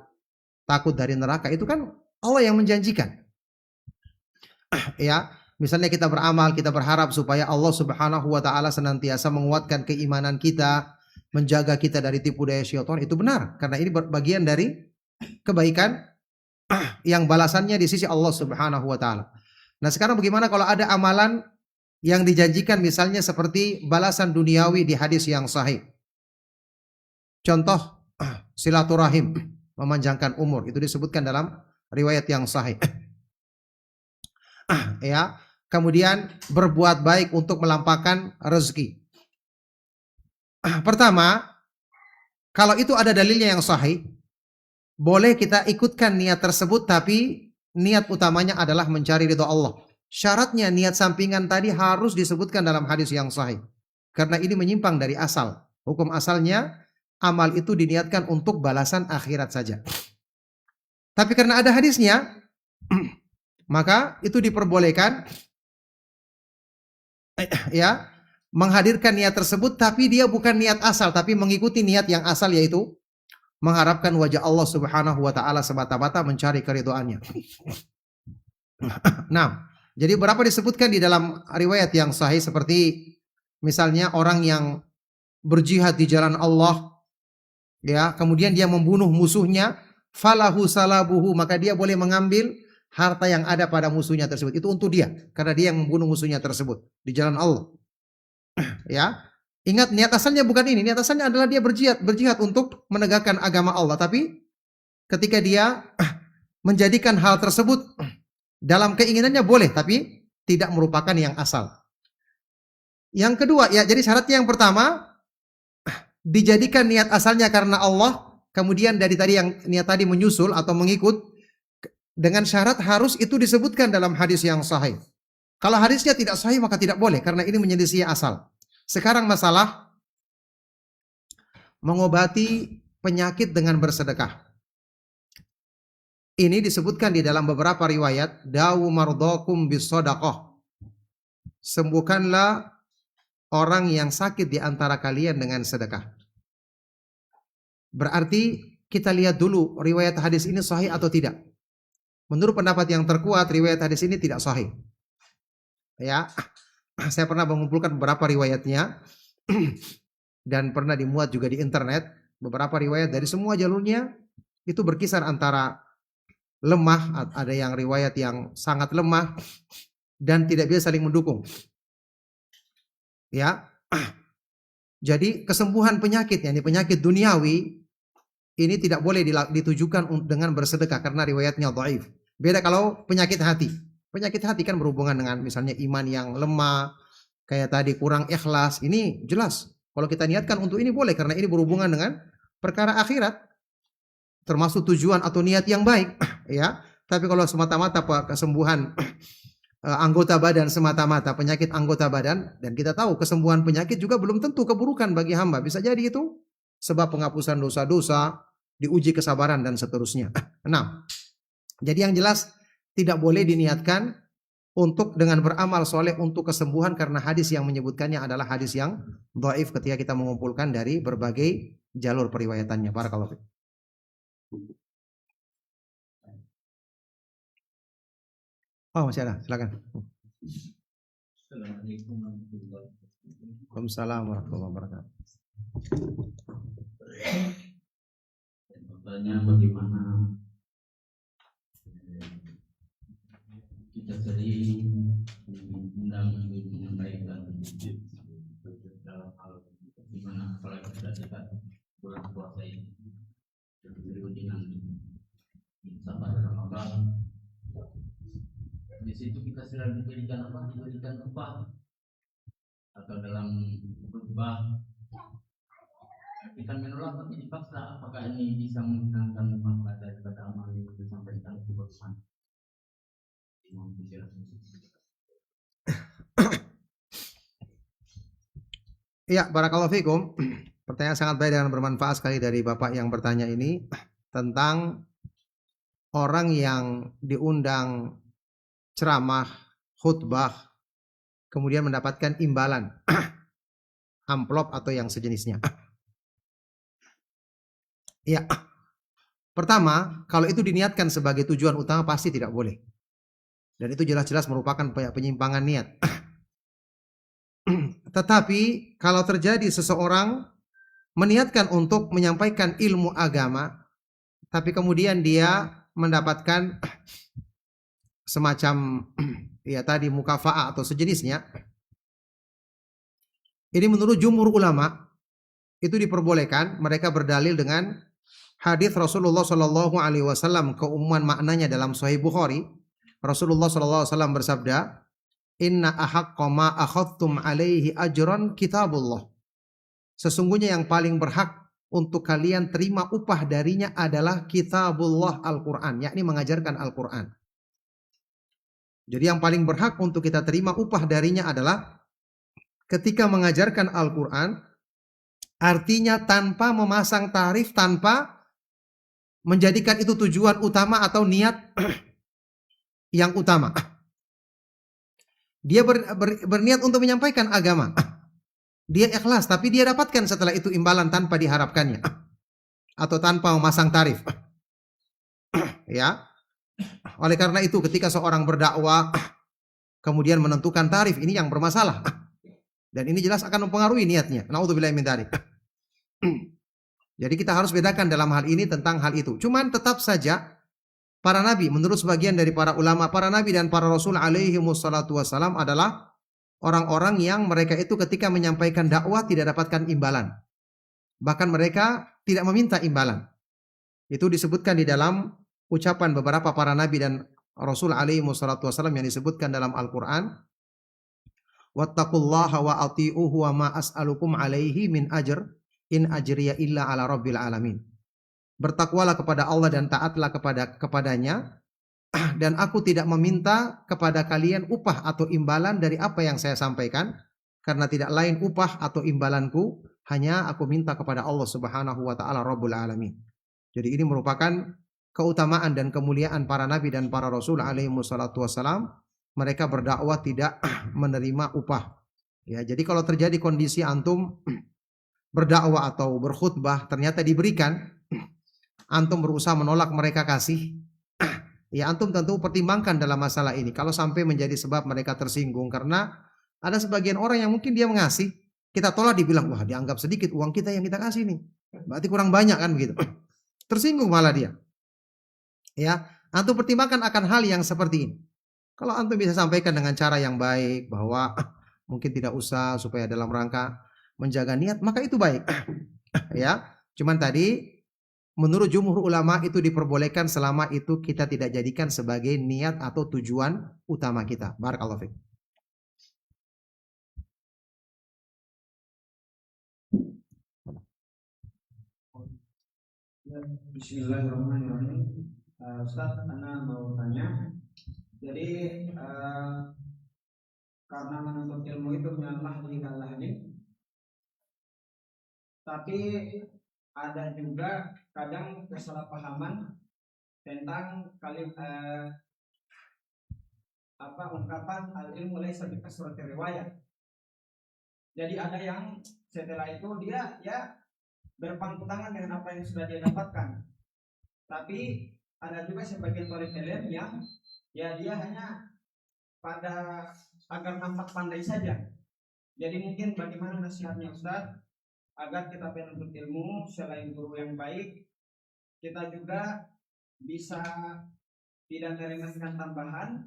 takut dari neraka, itu kan Allah yang menjanjikan. Ya, misalnya kita beramal, kita berharap supaya Allah Subhanahu wa taala senantiasa menguatkan keimanan kita, menjaga kita dari tipu daya syaitan, itu benar, karena ini bagian dari kebaikan yang balasannya di sisi Allah Subhanahu wa taala. Nah sekarang bagaimana kalau ada amalan yang dijanjikan misalnya seperti balasan duniawi di hadis yang sahih. Contoh silaturahim, memanjangkan umur, itu disebutkan dalam riwayat yang sahih. Ya, kemudian berbuat baik untuk melampaukan rezeki. Pertama, kalau itu ada dalilnya yang sahih, boleh kita ikutkan niat tersebut, tapi niat utamanya adalah mencari ridha Allah. Syaratnya niat sampingan tadi harus disebutkan dalam hadis yang sahih. Karena ini menyimpang dari asal. Hukum asalnya, amal itu diniatkan untuk balasan akhirat saja. Tapi karena ada hadisnya, maka itu diperbolehkan ya, menghadirkan niat tersebut, tapi dia bukan niat asal, tapi mengikuti niat yang asal, yaitu mengharapkan wajah Allah Subhanahu wa taala semata-mata, mencari keridhaannya. Nah, jadi berapa disebutkan di dalam riwayat yang sahih, seperti misalnya orang yang berjihad di jalan Allah, ya, kemudian dia membunuh musuhnya, falahu salabuhu, maka dia boleh mengambil harta yang ada pada musuhnya tersebut. Itu untuk dia, karena dia yang membunuh musuhnya tersebut di jalan Allah. Ya, ingat niat asalnya bukan ini. Niat asalnya adalah dia berjihad untuk menegakkan agama Allah. Tapi ketika dia menjadikan hal tersebut dalam keinginannya boleh, tapi tidak merupakan yang asal. Yang kedua, ya, jadi syaratnya yang pertama dijadikan niat asalnya karena Allah, kemudian dari tadi yang niat tadi menyusul atau mengikut, dengan syarat harus itu disebutkan dalam hadis yang sahih. Kalau hadisnya tidak sahih maka tidak boleh, karena ini menyelisih asal. Sekarang masalah mengobati penyakit dengan bersedekah. Ini disebutkan di dalam beberapa riwayat, dawu mardakum bisadaqah. Sembuhkanlah orang yang sakit di antara kalian dengan sedekah. Berarti kita lihat dulu riwayat hadis ini sahih atau tidak. Menurut pendapat yang terkuat, riwayat hadis ini tidak sahih. Ya, saya pernah mengumpulkan beberapa riwayatnya dan pernah dimuat juga di internet. Beberapa riwayat dari semua jalurnya itu berkisar antara lemah, ada yang riwayat yang sangat lemah, dan tidak bisa saling mendukung. Ya, jadi kesembuhan penyakit, yakni penyakit duniawi, ini tidak boleh ditujukan dengan bersedekah karena riwayatnya dhaif. Beda kalau penyakit hati. Penyakit hati kan berhubungan dengan misalnya iman yang lemah, kayak tadi kurang ikhlas. Ini jelas. Kalau kita niatkan untuk ini boleh, karena ini berhubungan dengan perkara akhirat, termasuk tujuan atau niat yang baik. Ya, tapi kalau semata-mata kesembuhan anggota badan, semata-mata penyakit anggota badan, dan kita tahu kesembuhan penyakit juga belum tentu keburukan bagi hamba. Bisa jadi itu sebab penghapusan dosa-dosa, diuji kesabaran dan seterusnya. Nah, jadi yang jelas tidak boleh diniatkan untuk dengan beramal soleh untuk kesembuhan, karena hadis yang menyebutkannya adalah hadis yang dhaif ketika kita mengumpulkan dari berbagai jalur periwayatannya. Barakallahu fiik. Oh, masih ada, silakan. Assalamualaikum warahmatullahi wabarakatuh. Waalaikumsalam warahmatullahi wabarakatuh. Pertanyaan, bagaimana kita sering diundang untuk menyampaikan dalam hal bagaimana apalagi sudah dekat bulan puasa ini, disebut dengan sabar Ramadan. Di situ kita sedang diberikan upah, atau dalam khutbah kita menolak tapi dipaksa. Apakah ini bisa menghilangkan manfaat daripada amal yang disampaikan itu bersama? Ya, barakallahu fikum. Pertanyaan sangat baik dan bermanfaat sekali dari Bapak yang bertanya ini, tentang orang yang diundang ceramah, khutbah, kemudian mendapatkan imbalan, amplop atau yang sejenisnya. Ya, pertama, kalau itu diniatkan sebagai tujuan utama pasti tidak boleh. Dan itu jelas-jelas merupakan penyimpangan niat. Tetapi kalau terjadi seseorang meniatkan untuk menyampaikan ilmu agama, tapi kemudian dia mendapatkan semacam ya tadi mukafa'ah atau sejenisnya, ini menurut jumhur ulama itu diperbolehkan. Mereka berdalil dengan hadis Rasulullah Shallallahu Alaihi Wasallam, keumuman maknanya dalam Sahih Bukhari. Rasulullah Shallallahu Alaihi Wasallam bersabda, Inna ahaqqa ma akhadtum alaihi ajran kitabullah. Sesungguhnya yang paling berhak untuk kalian terima upah darinya adalah kitabullah, Al-Quran, yakni mengajarkan Al-Quran. Jadi yang paling berhak untuk kita terima upah darinya adalah ketika mengajarkan Al-Quran, artinya tanpa memasang tarif, tanpa menjadikan itu tujuan utama atau niat yang utama. Dia berniat untuk menyampaikan agama. Dia ikhlas, tapi dia dapatkan setelah itu imbalan tanpa diharapkannya atau tanpa memasang tarif. Ya. Oleh karena itu ketika seorang berdakwah kemudian menentukan tarif, ini yang bermasalah. Dan ini jelas akan mempengaruhi niatnya. Naudzubillahi min dzalik. Jadi kita harus bedakan dalam hal ini tentang hal itu. Cuman tetap saja para nabi, menurut sebagian dari para ulama, para nabi dan para rasul alaihi wassalatu wassalam adalah orang-orang yang mereka itu ketika menyampaikan dakwah tidak dapatkan imbalan. Bahkan mereka tidak meminta imbalan. Itu disebutkan di dalam ucapan beberapa para nabi dan rasul alaihi wassalatu wassalam yang disebutkan dalam Al-Quran. Wattaqullaha wa ati'uhu wa ma as'alukum alaihi min ajr in ajriya illa ala rabbil alamin. Bertakwalah kepada Allah dan taatlah kepadanya, dan aku tidak meminta kepada kalian upah atau imbalan dari apa yang saya sampaikan, karena tidak lain upah atau imbalanku, hanya aku minta kepada Allah Subhanahu wa taala Rabbul alamin. Jadi ini merupakan keutamaan dan kemuliaan para nabi dan para rasul alaihi wassalatu wassalam. Mereka berdakwah tidak menerima upah. Ya, jadi kalau terjadi kondisi antum berdakwah atau berkhutbah ternyata diberikan, antum berusaha menolak mereka kasih, ya antum tentu pertimbangkan dalam masalah ini. Kalau sampai menjadi sebab mereka tersinggung, karena ada sebagian orang yang mungkin dia mengasih, kita tolak dibilang, wah dianggap sedikit uang kita yang kita kasih nih, berarti kurang banyak kan begitu. Tersinggung malah dia. Ya, antum pertimbangkan akan hal yang seperti ini. Kalau antum bisa sampaikan dengan cara yang baik, bahwa mungkin tidak usah supaya dalam rangka menjaga niat, maka itu baik. Ya, cuman tadi menurut jumhur ulama itu diperbolehkan selama itu kita tidak jadikan sebagai niat atau tujuan utama kita. Barakallahu fiik. Bismillahirrahmanirrahim. Ustaz, Ana mau tanya. Jadi karena menuntut ilmu itu minallah ini, tapi ada juga kadang kesalahpahaman tentang ungkapan al-ilmu laisa bi kasrati riwayat. Jadi ada yang setelah itu dia ya berpangku tangan dengan apa yang sudah dia dapatkan. Tapi ada juga sebagian thalib ilm yang ya dia hanya pada agar nampak pandai saja. Jadi mungkin bagaimana nasihatnya Ustaz agar kita menuntut ilmu selain guru yang baik, kita juga bisa tidak meremehkan tambahan,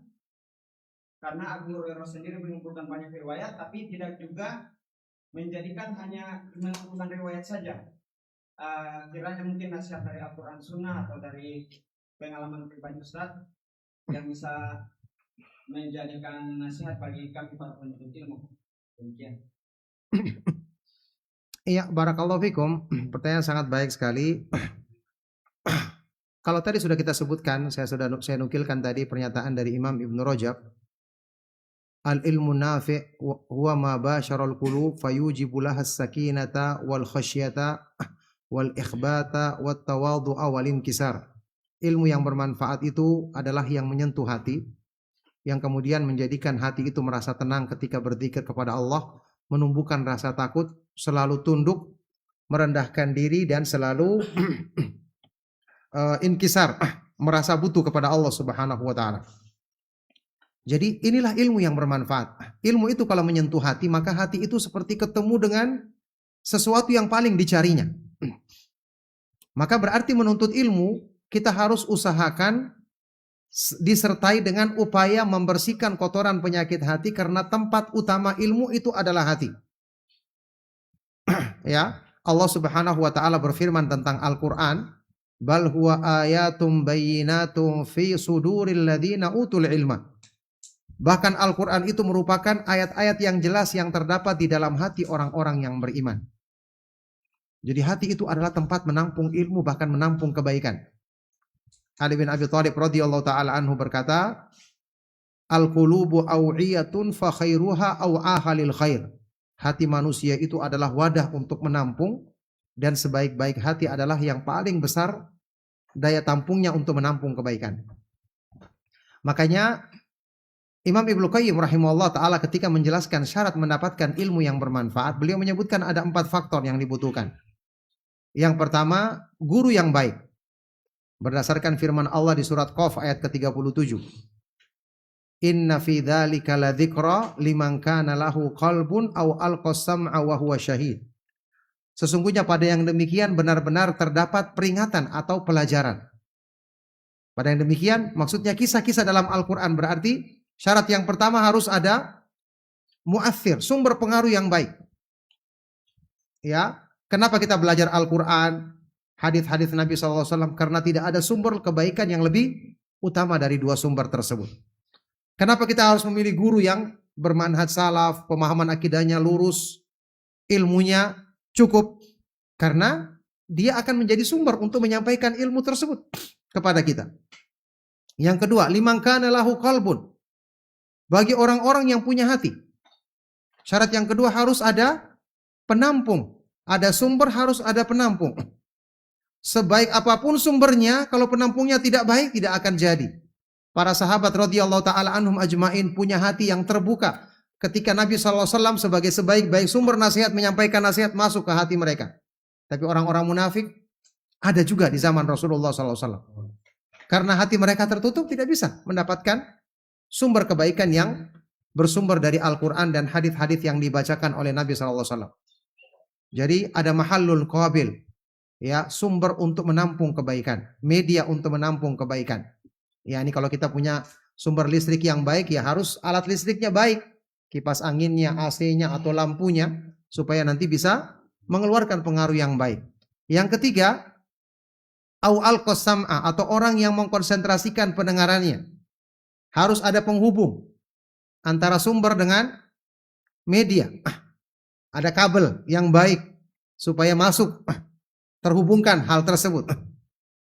karena Abu Hurairah sendiri mengumpulkan banyak riwayat, tapi tidak juga menjadikan hanya mengumpulkan riwayat saja. Kiranya mungkin nasihat dari Al-Quran Sunnah atau dari pengalaman pribadi Ustaz yang bisa menjadikan nasihat bagi kami para penuntut ilmu. Demikian. Iya, barakallahu fikum. Pertanyaan sangat baik sekali. Kalau tadi sudah kita sebutkan, saya nukilkan tadi pernyataan dari Imam Ibn Rajab. Al-ilmu nafi' huwa ma basharal qulub fayujibu laha as-sakinata wal khasyata wal ikhbata wat tawadhu'a wal inkisar. Ilmu yang bermanfaat itu adalah yang menyentuh hati, yang kemudian menjadikan hati itu merasa tenang ketika berzikir kepada Allah, menumbuhkan rasa takut, selalu tunduk, merendahkan diri, dan selalu inkisar, merasa butuh kepada Allah Subhanahu wa taala. Jadi inilah ilmu yang bermanfaat. Ilmu itu kalau menyentuh hati, maka hati itu seperti ketemu dengan sesuatu yang paling dicarinya. Maka berarti menuntut ilmu, kita harus usahakan disertai dengan upaya membersihkan kotoran penyakit hati, karena tempat utama ilmu itu adalah hati. Ya, Allah Subhanahu wa taala berfirman tentang Al-Qur'an, bal huwa ayatum bayyinatum fi suduril ladzina utul ilma. Bahkan Al-Qur'an itu merupakan ayat-ayat yang jelas yang terdapat di dalam hati orang-orang yang beriman. Jadi hati itu adalah tempat menampung ilmu, bahkan menampung kebaikan. Ali bin Abi Thalib radhiyallahu taala anhu berkata, al-qulubu aw'iyatun fa khairuha aw'aha lil khair. Hati manusia itu adalah wadah untuk menampung, dan sebaik-baik hati adalah yang paling besar daya tampungnya untuk menampung kebaikan. Makanya Imam Ibnu Qayyim rahimahullah taala ketika menjelaskan syarat mendapatkan ilmu yang bermanfaat, beliau menyebutkan ada 4 faktor yang dibutuhkan. Yang pertama, guru yang baik. Berdasarkan firman Allah di surat Qaf ayat ke-37. Inna fi dzalika ladzikra liman kana lahu qalbun aw alqas sam'a wa huwa syahid. Sesungguhnya pada yang demikian benar-benar terdapat peringatan atau pelajaran. Pada yang demikian maksudnya kisah-kisah dalam Al-Qur'an, berarti syarat yang pertama harus ada mu'athir, sumber pengaruh yang baik. Ya, kenapa kita belajar Al-Qur'an? Hadis-hadis Nabi SAW, karena tidak ada sumber kebaikan yang lebih utama dari 2 sumber tersebut. Kenapa kita harus memilih guru yang bermanhaj salaf, pemahaman akidahnya lurus, ilmunya cukup? Karena dia akan menjadi sumber untuk menyampaikan ilmu tersebut kepada kita. Yang kedua, liman kana lahu qalbun, bagi orang-orang yang punya hati. Syarat yang kedua harus ada penampung. Ada sumber, harus ada penampung. Sebaik apapun sumbernya, kalau penampungnya tidak baik, tidak akan jadi. Para sahabat radhiyallahu taala anhum ajmain punya hati yang terbuka. Ketika Nabi SAW sebagai sebaik-baik sumber nasihat menyampaikan nasihat masuk ke hati mereka. Tapi orang-orang munafik ada juga di zaman Rasulullah SAW. Karena hati mereka tertutup, tidak bisa mendapatkan sumber kebaikan yang bersumber dari Al-Quran dan hadis-hadis yang dibacakan oleh Nabi SAW. Jadi ada mahallul qabil. Ya, sumber untuk menampung kebaikan, media untuk menampung kebaikan. Ya, ini kalau kita punya sumber listrik yang baik, ya harus alat listriknya baik, kipas anginnya, AC-nya atau lampunya, supaya nanti bisa mengeluarkan pengaruh yang baik. Yang ketiga, au alqas sam'a, atau orang yang mengkonsentrasikan pendengarannya. Harus ada penghubung antara sumber dengan media. Ada kabel yang baik supaya masuk, terhubungkan hal tersebut.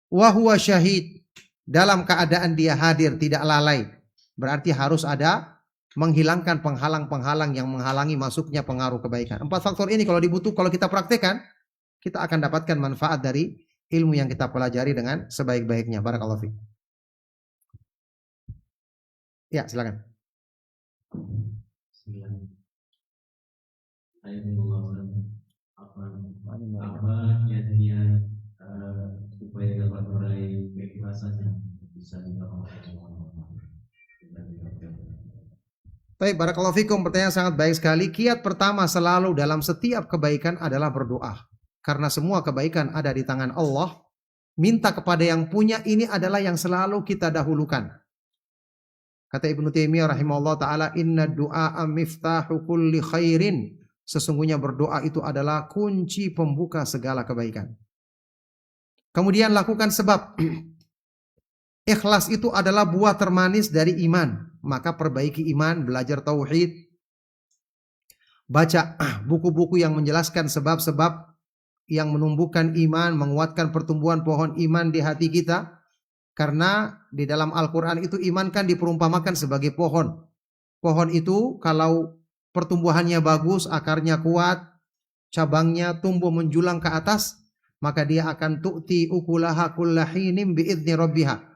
Wa huwa syahid, dalam keadaan dia hadir, tidak lalai. Berarti harus ada menghilangkan penghalang-penghalang yang menghalangi masuknya pengaruh kebaikan. 4 faktor ini kalau kita praktekkan, kita akan dapatkan manfaat dari ilmu yang kita pelajari dengan sebaik-baiknya. Barakallahu fiik. Ya, silakan. Apa jadinya supaya dapat meraih keikhlasannya bisa Baik, barakallahu fikum. Pertanyaan sangat baik sekali. Kiat pertama selalu dalam setiap kebaikan adalah berdoa. Karena semua kebaikan ada di tangan Allah. Minta kepada yang punya, ini adalah yang selalu kita dahulukan. Kata Ibnu Taimiyah rahimahullah ta'ala, inna du'a miftahu kulli khairin. Sesungguhnya berdoa itu adalah kunci pembuka segala kebaikan. Kemudian lakukan sebab. Ikhlas itu adalah buah termanis dari iman. Maka perbaiki iman, belajar tauhid. Baca buku-buku yang menjelaskan sebab-sebab yang menumbuhkan iman, menguatkan pertumbuhan pohon iman di hati kita. Karena di dalam Al-Quran itu iman kan diperumpamakan sebagai pohon. Pohon itu kalau pertumbuhannya bagus, akarnya kuat, cabangnya tumbuh menjulang ke atas, maka dia akan tu'ti ukulaha kullahinim bi'idni rabbiha.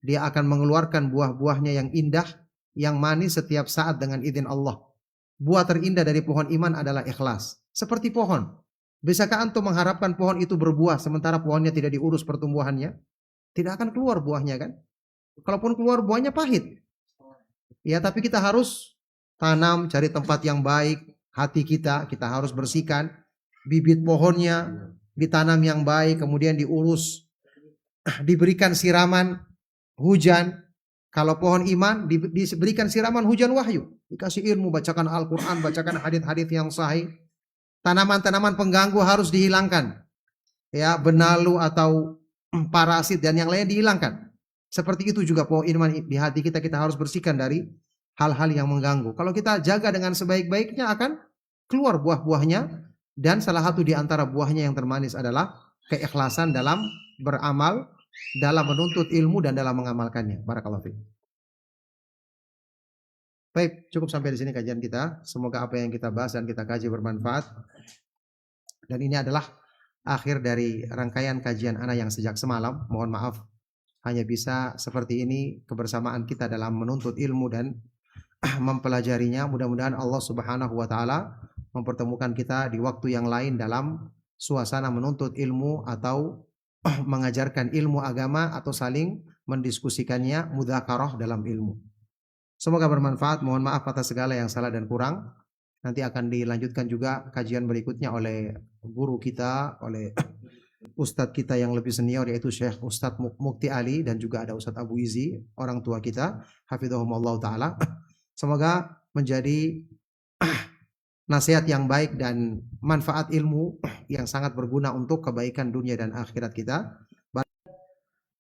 Dia akan mengeluarkan buah-buahnya yang indah, yang manis setiap saat dengan izin Allah. Buah terindah dari pohon iman adalah ikhlas. Seperti pohon. Bisakah antum mengharapkan pohon itu berbuah sementara pohonnya tidak diurus pertumbuhannya? Tidak akan keluar buahnya kan? Kalaupun keluar buahnya pahit. Ya, tapi kita harus tanam, cari tempat yang baik, hati kita harus bersihkan, bibit pohonnya ditanam yang baik, kemudian diurus, diberikan siraman, hujan, Kalau pohon iman diberikan siraman hujan wahyu, dikasih ilmu, bacakan Al-Quran, bacakan hadits-hadits yang sahih. Tanaman-tanaman pengganggu harus dihilangkan, ya, benalu atau parasit dan yang lain dihilangkan. Seperti itu juga pohon iman di hati kita, kita harus bersihkan dari hal-hal yang mengganggu. Kalau kita jaga dengan sebaik-baiknya akan keluar buah-buahnya, dan salah satu di antara buahnya yang termanis adalah keikhlasan dalam beramal, dalam menuntut ilmu dan dalam mengamalkannya. Barakallahu fiik. Baik, cukup sampai di sini kajian kita. Semoga apa yang kita bahas dan kita kaji bermanfaat. Dan ini adalah akhir dari rangkaian kajian ana yang sejak semalam. Mohon maaf hanya bisa seperti ini kebersamaan kita dalam menuntut ilmu dan mempelajarinya. Mudah-mudahan Allah Subhanahu wa taala mempertemukan kita di waktu yang lain dalam suasana menuntut ilmu atau mengajarkan ilmu agama atau saling mendiskusikannya, mudzakarah dalam ilmu. Semoga bermanfaat. Mohon maaf atas segala yang salah dan kurang. Nanti akan dilanjutkan juga kajian berikutnya oleh guru kita, oleh ustadz kita yang lebih senior, yaitu Syekh Ustadz Mukti Ali, dan juga ada Ustadz Abu Izi, orang tua kita, hafizahumullah ta'ala. Semoga menjadi nasihat yang baik dan manfaat ilmu yang sangat berguna untuk kebaikan dunia dan akhirat kita.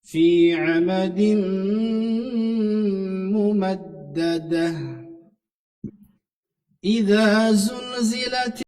في عمد ممددة إذا زلزلت